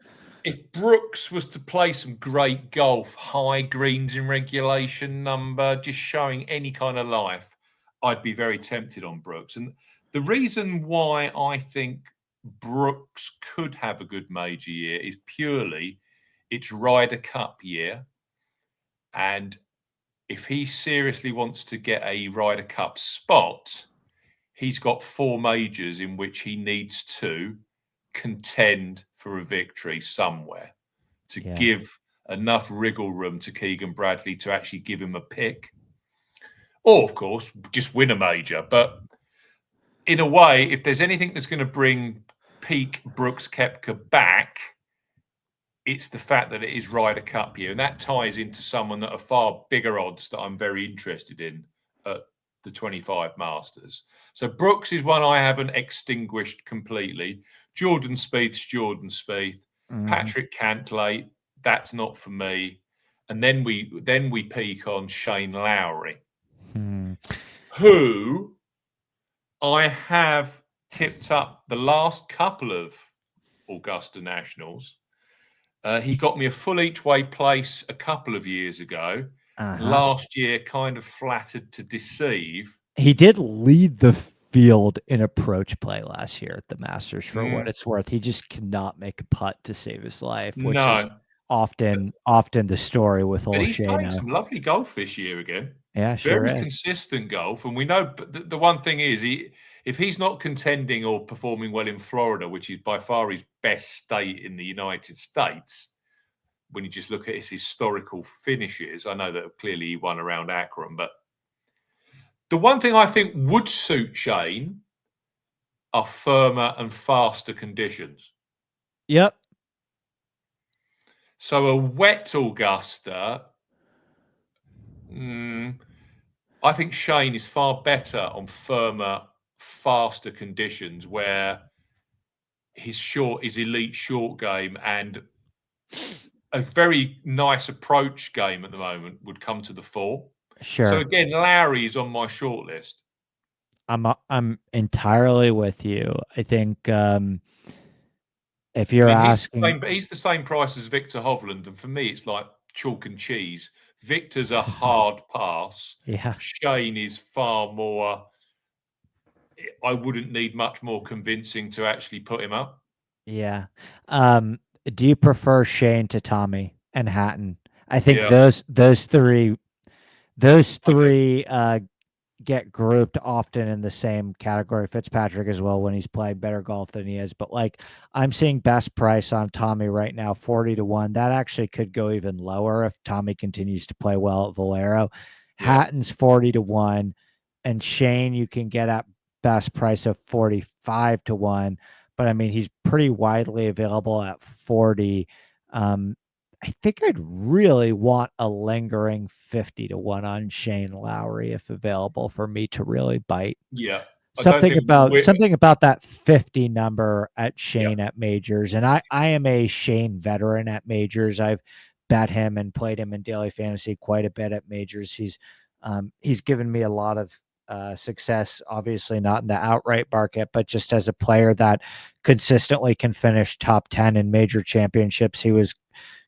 if Brooks was to play some great golf, high greens in regulation number, just showing any kind of life, I'd be very tempted on Brooks. And the reason why I think Brooks could have a good major year is purely it's Ryder Cup year. And if he seriously wants to get a Ryder Cup spot, he's got 4 majors in which he needs to contend for a victory somewhere to give enough wriggle room to Keegan Bradley to actually give him a pick. Or, of course, just win a major. But in a way, if there's anything that's going to bring peak Brooks Koepka back, it's the fact that it is Ryder Cup year. And that ties into someone that are far bigger odds that I'm very interested in at the 25 Masters. So Brooks is one I haven't extinguished completely. Jordan Spieth's Jordan Spieth. Patrick Cantlay, that's not for me. And then we peak on Shane Lowry, who I have tipped up the last couple of Augusta Nationals. He got me a full each way place a couple of years ago. Last year, kind of flattered to deceive. He did lead the field in approach play last year at the Masters, for what it's worth. He just cannot make a putt to save his life, which is often the story with old But he's playing Shayna. some lovely golf this year again. Yeah, sure Very is. consistent golf. And we know the one thing is, if he's not contending or performing well in Florida, which is by far his best state in the United States, when you just look at his historical finishes, I know that clearly he won around Akron, but the one thing I think would suit Shane are firmer and faster conditions. Yep. So a wet Augusta, I think Shane is far better on firmer, faster conditions where his elite short game and a very nice approach game at the moment would come to the fore. So Sure. again, Lowry is on my short list. I'm entirely with you. I think, if you're asking He's the same price as Victor Hovland, and for me, it's like chalk and cheese. Victor's a hard pass. Yeah, Shane is far more. I wouldn't need much more convincing to actually put him up. yeah. Um, do you prefer Shane to Tommy and Hatton? I think Yeah, those I do. 3, get grouped often in the same category. Fitzpatrick as well when he's playing better golf than he is. But like I'm seeing best price on Tommy right now, 40-1. That actually could go even lower if Tommy continues to play well at Valero. Yeah, Hatton's 40-1, and Shane you can get at best price of 45-1. But I mean he's pretty widely available at 40. Um, I think I'd really want a lingering 50-1 on Shane Lowry if available for me to really bite. yeah. I don't Something think about we're. something about that 50 number at Yeah, Shane at majors. And I am a Shane veteran at majors. I've bet him and played him in daily fantasy quite a bit at majors. He's given me a lot of success, obviously not in the outright market, but just as a player that consistently can finish top 10 in major championships. He was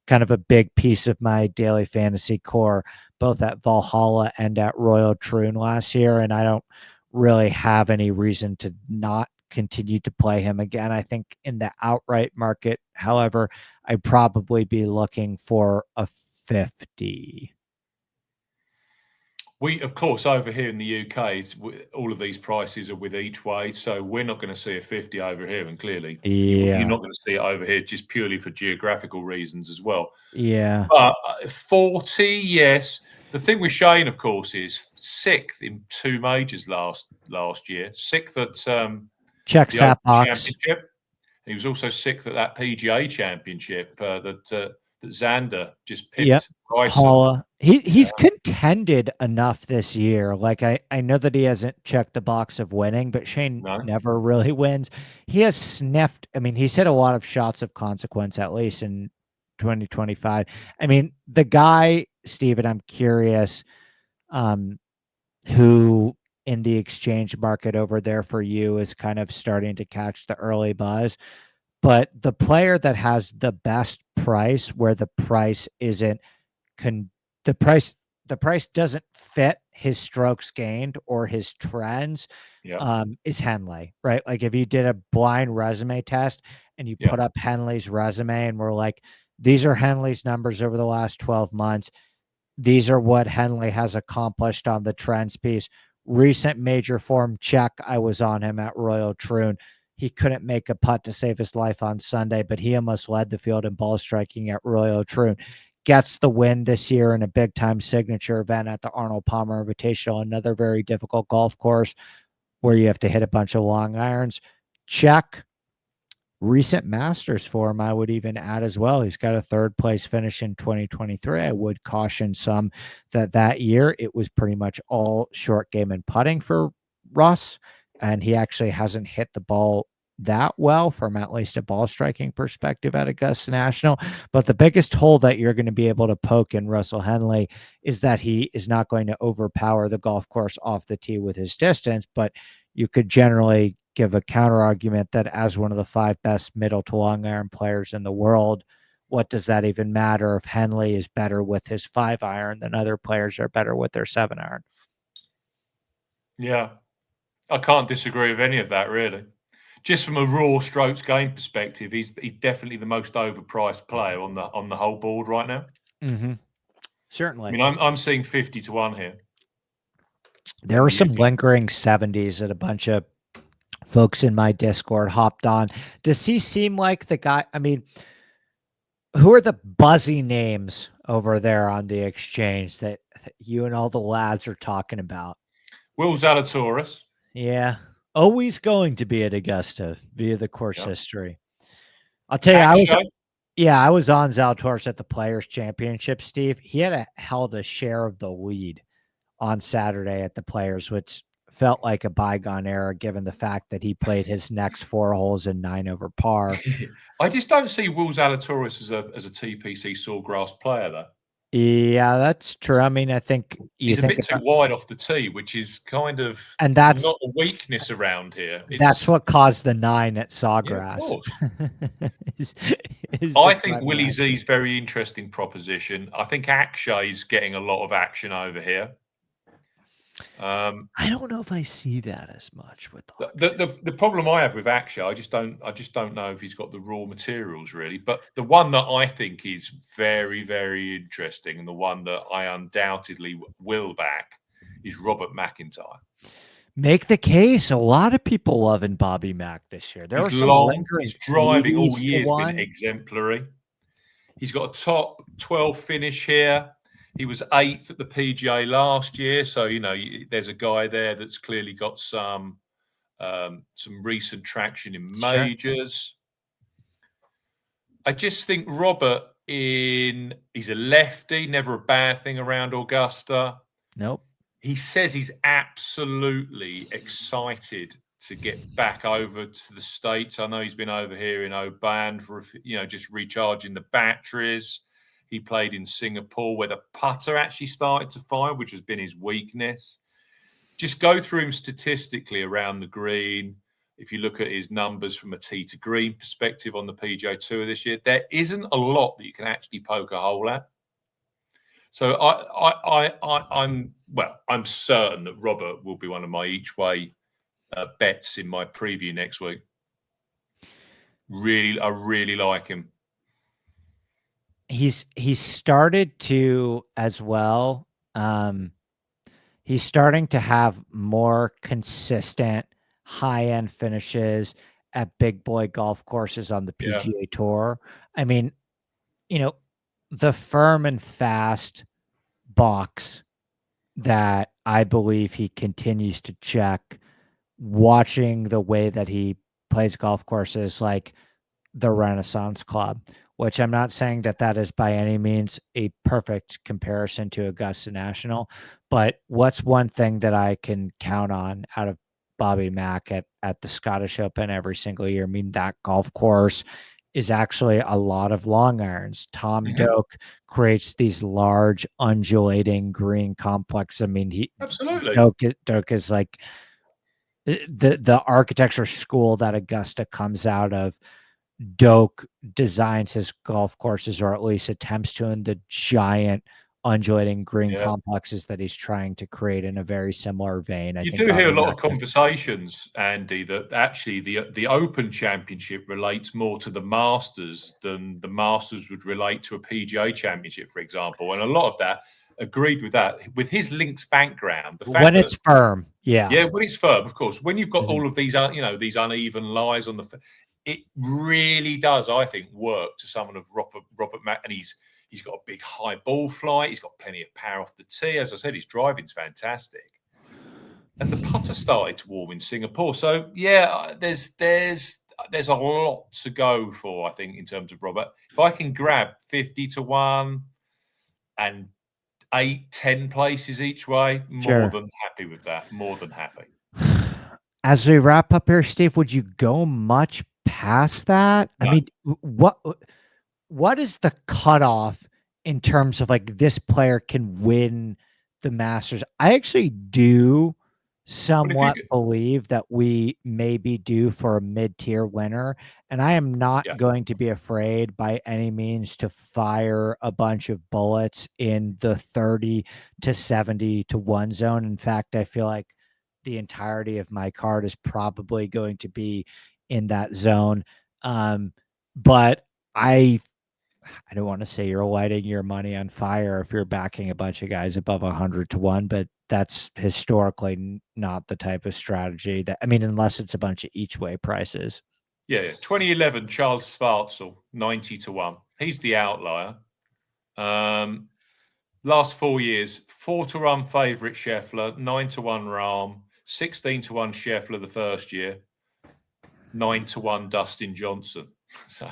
kind of a big piece of my daily fantasy core, both at Valhalla and at Royal Troon last year. And I don't really have any reason to not continue to play him again. I think in the outright market, however, I'd probably be looking for a 50. we of course over here in the UK, all of these prices are with each way, so we're not going to see a 50 over here, and clearly you're Yeah. not going to see it over here just purely for geographical reasons as well. Yeah. But 40, yes. The thing with Shane, of course, is sixth in 2 majors last year, sixth at Checks the Open that box. Championship. He was also sixth at that PGA Championship that Xander just Yep. pipped Bryson. Paula. He's contended enough this year. Like I know that he hasn't checked the box of winning, but Shane No, never really wins. He has sniffed. I mean, he's hit a lot of shots of consequence, at least in 2025. I mean, the guy, Steven, I'm curious, um, who in the exchange market over there for you is kind of starting to catch the early buzz. But the player that has the best price, where the price isn't con the price doesn't fit his strokes gained or his trends, yeah, is Henley, right? Like if you did a blind resume test and you yeah, put up Henley's resume and we're like, these are Henley's numbers over the last 12 months. These are what Henley has accomplished on the trends piece. Recent major form check. I was on him at Royal Troon. He couldn't make a putt to save his life on Sunday, but he almost led the field in ball striking at Royal Troon. Gets the win this year in a big time signature event at the Arnold Palmer Invitational, another very difficult golf course where you have to hit a bunch of long irons. Check. Recent Masters for him, I would even add as well. He's got a third place finish in 2023. I would caution some that year it was pretty much all short game and putting for Russ, and he actually hasn't hit the ball that well from at least a ball striking perspective at Augusta National. But the biggest hole that you're going to be able to poke in Russell Henley is that he is not going to overpower the golf course off the tee with his distance, but you could generally give a counter argument that as one of the 5 best middle to long iron players in the world, what does that even matter if Henley is better with his 5 iron than other players are better with their 7 iron? yeah. I can't disagree with any of that, really. Just from a raw strokes game perspective, he's definitely the most overpriced player on the whole board right now. Mm-hmm. I Certainly. mean, I'm seeing 50-1 here There in were the some lingering 70s that a bunch of folks in my Discord hopped on. Does he seem like the guy? I mean, who are the buzzy names over there on the exchange that you and all the lads are talking about? Will Zalatoris. Yeah. Always going to be at Augusta via the course Yeah. history. I'll tell you, Akshay. Yeah, I was on Zalatoris at the Players Championship, Steve. He had held a share of the lead on Saturday at the Players, which felt like a bygone era given the fact that he played his next 4 holes in 9 over par. I just don't see Will Zalatoris as a TPC Sawgrass player, though. Yeah, that's true. I mean, I think you He's a think bit too about, wide off the tee, which is kind of and not a weakness around here. that's It's what caused the 9 at yeah, of Sawgrass. course. is, is the I think front Willie 9. Z's very interesting proposition. I think Akshay's getting a lot of action over here. I don't know if I see that as much with The problem I have with Akshay, I just don't know if he's got the raw materials really. But the one that I think is very, very interesting, and the one that I undoubtedly will back, is Robert McIntyre. Make the case. A lot of people loving Bobby Mack this year. There were He's some long, lingering his driving all 80s to year has been 1. exemplary. He's got a top 12 finish here. He was 8th at the PGA last year, so there's a guy there that's clearly got some recent traction in Sure. majors. I just think Robert he's a lefty, never a bad thing around Augusta. Nope. He says he's absolutely excited to get back over to the States. I know he's been over here in Oban for just recharging the batteries. He played in Singapore where the putter actually started to fire, which has been his weakness. Just go through him statistically around the green. If you look at his numbers from a tee to green perspective on the PGA Tour this year, there isn't a lot that you can actually poke a hole at. So I'm certain that Robert will be one of my each way bets in my preview next week. I really like him. He's started to as well. He's starting to have more consistent high-end finishes at big boy golf courses on the Yeah. PGA Tour. I mean, the firm and fast box that I believe he continues to check, watching the way that he plays golf courses like the Renaissance Club, which I'm not saying that that is by any means a perfect comparison to Augusta National, but what's one thing that I can count on out of Bobby Mack at the Scottish Open every single year? I mean, that golf course is actually a lot of long irons. Tom Doak creates these large undulating green complex. I mean, Absolutely. Doak is like the architecture school that Augusta comes out of. Doak designs his golf courses, or at least attempts to, in the giant undulating green Yeah. complexes that he's trying to create in a very similar vein. I You think do hear a Bobby lot Mack of conversations, Andy, that actually the Open Championship relates more to the Masters than the Masters would relate to a PGA Championship, for example. And a lot of that agreed with that. With his links background, the fact when that it's firm, yeah. when it's firm, of course, when you've got Mhm. all of these these uneven lies on it really does, I think, work to someone of Robert Mack, and he's got a big high ball flight. He's got plenty of power off the tee. As I said, his driving's fantastic. And the putter started to warm in Singapore. So yeah, there's a lot to go for, I think, in terms of Robert. If I can grab 50 to 1 and 8, 10 places each way, more Sure. than happy with that. More than happy. As we wrap up here, Steve, would you go much past that? I No. mean, what is the cutoff in terms of like this player can win the Masters? I actually do But if you somewhat believe that we may be due for a mid-tier winner, and I am not yeah, going to be afraid by any means to fire a bunch of bullets in the 30 to 70 to 1 zone. In fact, I feel like the entirety of my card is probably going to be in that zone. But I don't want to say you're lighting your money on fire if you're backing a bunch of guys above 100 to 1, but that's historically not the type of strategy that, I mean, unless it's a bunch of each way prices. yeah. 2011, Charles Schwartzel, 90 to 1. He's the outlier. Last 4 years, 4 to 1 favourite Scheffler, 9 to 1 Rahm, 16 to 1 Scheffler the first year, 9 to 1 Dustin Johnson. So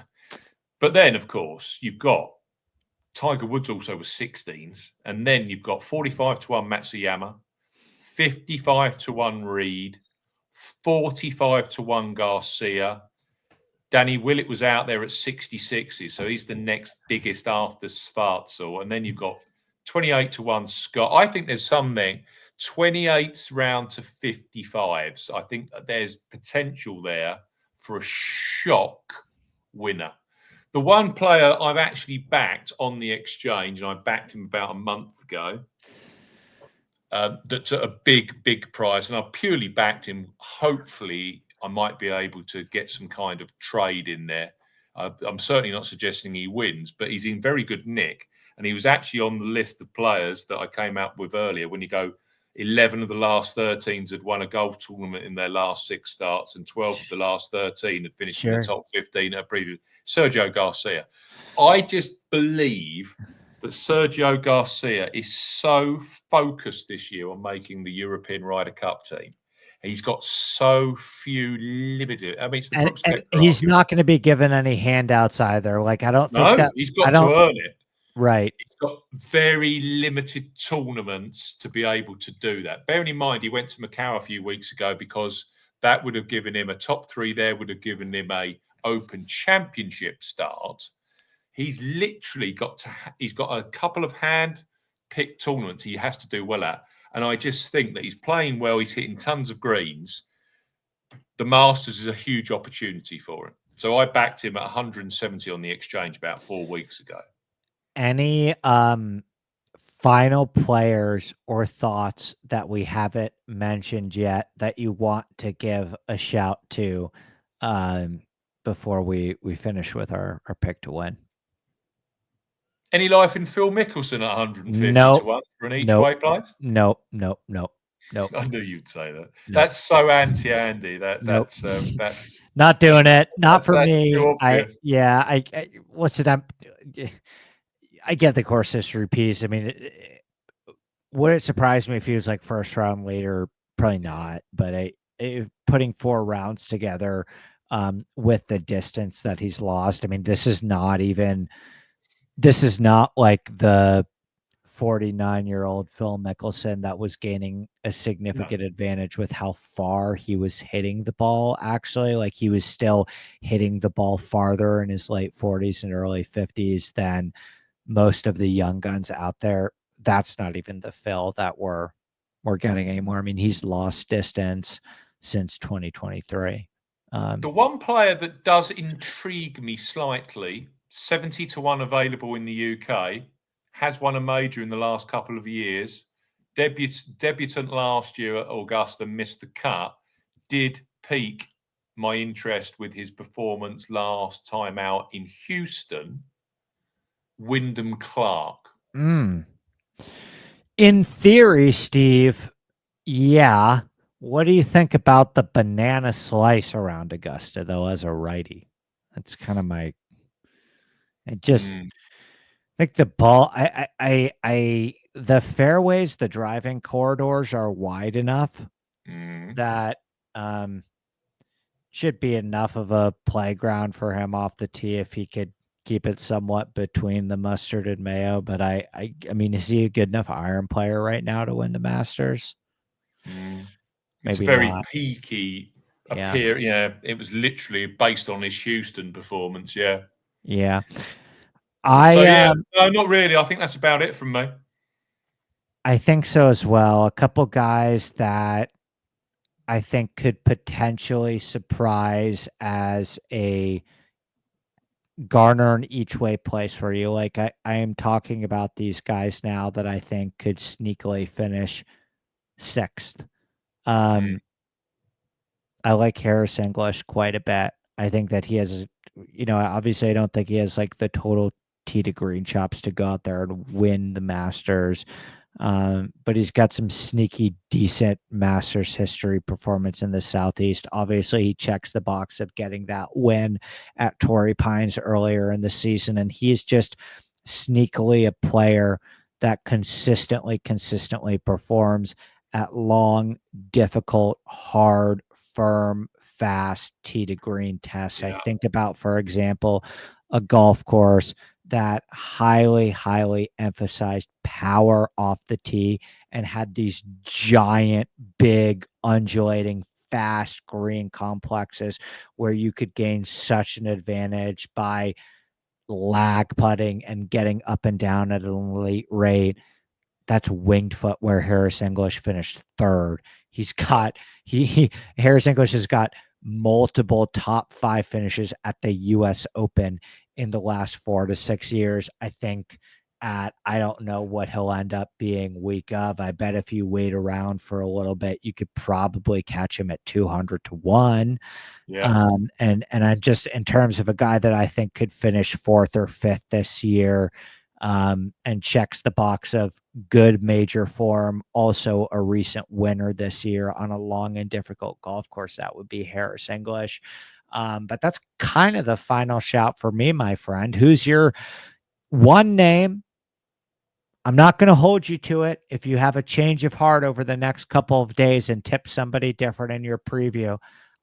But then, of course, you've got Tiger Woods also was 16s, and then you've got 45-1 Matsuyama, 55-1 Reed, 45-1 Garcia. Danny Willett was out there at 66s, so he's the next biggest after Schwartzel. And then you've got 28-1 Scott. I think there's something 28s round to 55s. I think there's potential there for a shock winner. The one player I've actually backed on the exchange, and I backed him about a month ago, that's at a big price, and I purely backed him. Hopefully, I might be able to get some kind of trade in there. I'm certainly not suggesting he wins, but he's in very good nick. And he was actually on the list of players that I came out with earlier. When you go 11 of the last 13s had won a golf tournament in their last 6 starts, and 12 of the last 13 had finished in the top 15 at a previous. Sergio Garcia. I just believe that Sergio Garcia is so focused this year on making the European Ryder Cup team. He's got so few limited. I mean, it's the Brooks And Koepka he's argument. not going to be given any handouts either. Like, I don't think that He's got to earn it. Right. He's got very limited tournaments to be able to do that. Bearing in mind, he went to Macau a few weeks ago because that would have given him a top 3 there, would have given him a Open Championship start. He's literally he's got a couple of hand-picked tournaments he has to do well at. And I just think that he's playing well. He's hitting tons of greens. The Masters is a huge opportunity for him. So I backed him at 170 on the exchange about 4 weeks ago. Any final players or thoughts that we haven't mentioned yet that you want to give a shout to before we finish with our pick to win? Any life in Phil Mickelson at 150 Nope. to 1 for an each Nope. way place? Nope. I knew you'd say that. Nope. That's so anti-Andy. That's not doing it. Not for me. What's it? I get the course history piece. I mean, would it surprise me if he was like first round later? Probably not. But putting 4 rounds together with the distance that he's lost. I mean, this is not like the 49-year-old Phil Mickelson that was gaining a significant advantage with how far he was hitting the ball. Actually, like, he was still hitting the ball farther in his late 40s and early 50s than most of the young guns out there. That's not even the Phil that we're getting anymore. I mean, he's lost distance since 2023. The one player that does intrigue me slightly, 70 to 1 available in the UK, has won a major in the last couple of years. Debutant last year at Augusta, missed the cut. Did pique my interest with his performance last time out in Houston. Wyndham Clark. In theory, Steve, yeah. What do you think about the banana slice around Augusta, though, as a righty? That's kind of my. Like the ball, the fairways, the driving corridors are wide enough that should be enough of a playground for him off the tee if he could keep it somewhat between the mustard and mayo. But I mean, is he a good enough iron player right now to win the Masters? It's very peaky. Yeah, it was literally based on his Houston performance. Yeah. No, not really. I think that's about it from me. I think so as well. A couple guys that I think could potentially surprise as a garner an each way place for you. Like, I am talking about these guys now that I think could sneakily finish 6th. I like Harris English quite a bit. I think that he has, obviously I don't think he has like the total tee to green chops to go out there and win the Masters. But he's got some sneaky, decent Masters history performance in the Southeast. Obviously, he checks the box of getting that win at Torrey Pines earlier in the season, and he's just sneakily a player that consistently performs at long, difficult, hard, firm fast tee to green tests. I Yeah. think about, for example, a golf course that highly, highly emphasized power off the tee and had these giant, big, undulating, fast green complexes where you could gain such an advantage by lag putting and getting up and down at an elite rate. That's Winged Foot, where Harris English finished third. He's got he Harris English has got multiple top 5 finishes at the US Open in the last 4 to 6 years. I think I don't know what he'll end up being week of. I bet if you wait around for a little bit, you could probably catch him at 200 to 1. Yeah. And I just, in terms of a guy that I think could finish 4th or 5th this year, and checks the box of good major form, also a recent winner this year on a long and difficult golf course, that would be Harris English. But that's kind of the final shout for me, my friend. Who's your one name? I'm not going to hold you to it. If you have a change of heart over the next couple of days and tip somebody different in your preview,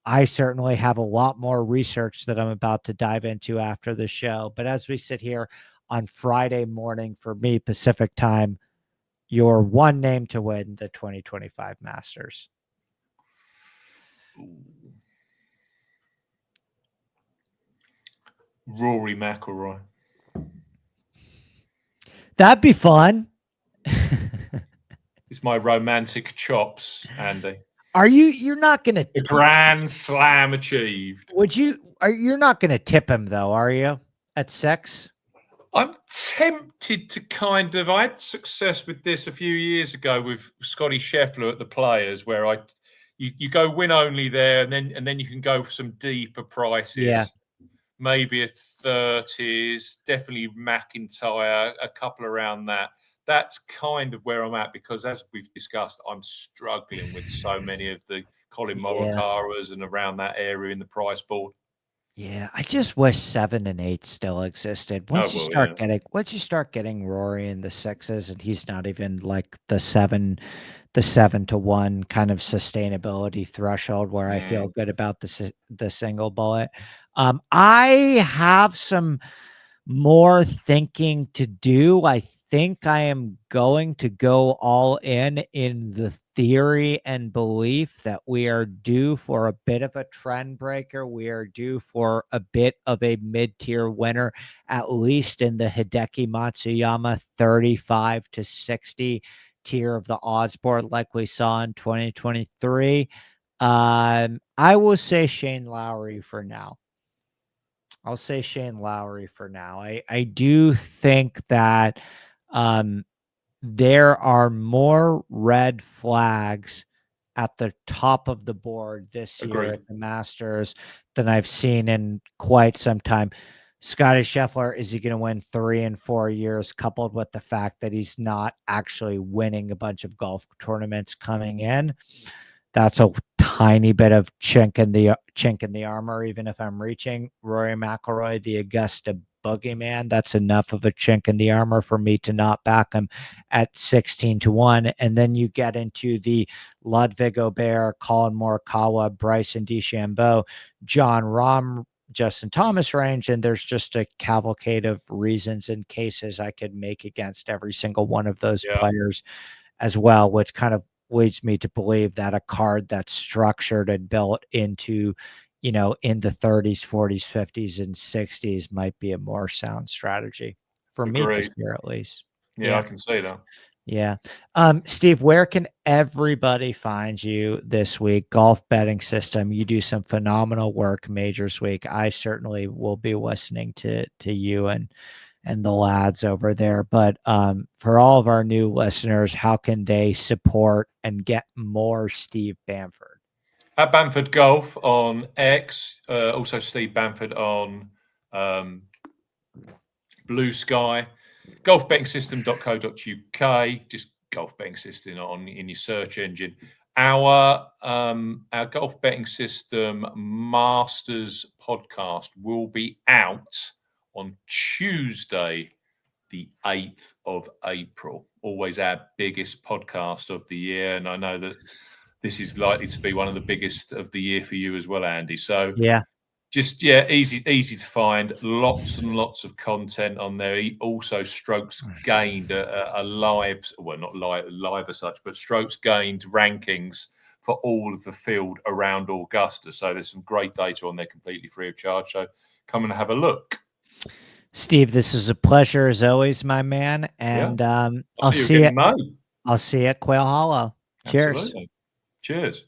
I certainly have a lot more research that I'm about to dive into after the show. But as we sit here on Friday morning for me, Pacific time, your one name to win the 2025 Masters. Rory McIlroy. That'd be fun. It's my romantic chops, Andy. You're not going to, The grand slam achieved. you're not going to tip him though, are you? At 6? I'm tempted to I had success with this a few years ago with Scotty Scheffler at the Players, where you go win only there, and then you can go for some deeper prices. Yeah. Maybe a 30s, definitely McIntyre, a couple around that. That's kind of where I'm at, because as we've discussed, I'm struggling with so many of the Colin Morikawas and around that area in the price board. Yeah, I just wish 7 and 8 still existed. Once you start getting Rory in the 6s, and he's not even like the 7 to 1 kind of sustainability threshold where I feel good about the single bullet. I have some more thinking to do. I think I am going to go all in the theory and belief that we are due for a bit of a trend breaker. We are due for a bit of a mid-tier winner, at least in the Hideki Matsuyama 35 to 60 tier of the odds board, like we saw in 2023. I will say Shane Lowry for now. I'll say Shane Lowry for now. I do think that there are more red flags at the top of the board this year Agreed. at the Masters than I've seen in quite some time. Scotty Scheffler, is he going to win 3 and 4 years, coupled with the fact that he's not actually winning a bunch of golf tournaments coming in? That's a tiny bit of chink in the armor. Even if I'm reaching Rory McIlroy, the Augusta boogeyman, that's enough of a chink in the armor for me to not back him at 16 to 1. And then you get into the Ludwig Aubert, Colin Morikawa, Bryson DeChambeau, John Rahm, Justin Thomas range, and there's just a cavalcade of reasons and cases I could make against every single one of those players as well, which kind of leads me to believe that a card that's structured and built into, in the 30s, 40s, 50s, and 60s might be a more sound strategy for me this year, at least. Yeah, I can see that. Yeah. Steve, where can everybody find you this week? Golf Betting System. You do some phenomenal work Majors Week. I certainly will be listening to you and the lads over there. But for all of our new listeners, how can they support and get more Steve Bamford? At Bamford Golf on X, also Steve Bamford on Blue Sky, golfbettingsystem.co.uk, just golf betting system in your search engine. Our Golf Betting System Masters podcast will be out on Tuesday, the 8th of April. Always our biggest podcast of the year. And I know that this is likely to be one of the biggest of the year for you as well, Andy. So Yeah. just, yeah, easy to find. Lots and lots of content on there. He also strokes gained a live, well, not live as such, but strokes gained rankings for all of the field around Augusta. So there's some great data on there completely free of charge. So come and have a look. Steve, this is a pleasure as always, my man. Yeah. And I'll see you again in May. I'll see you at Quail Hollow. Cheers. Absolutely. Cheers.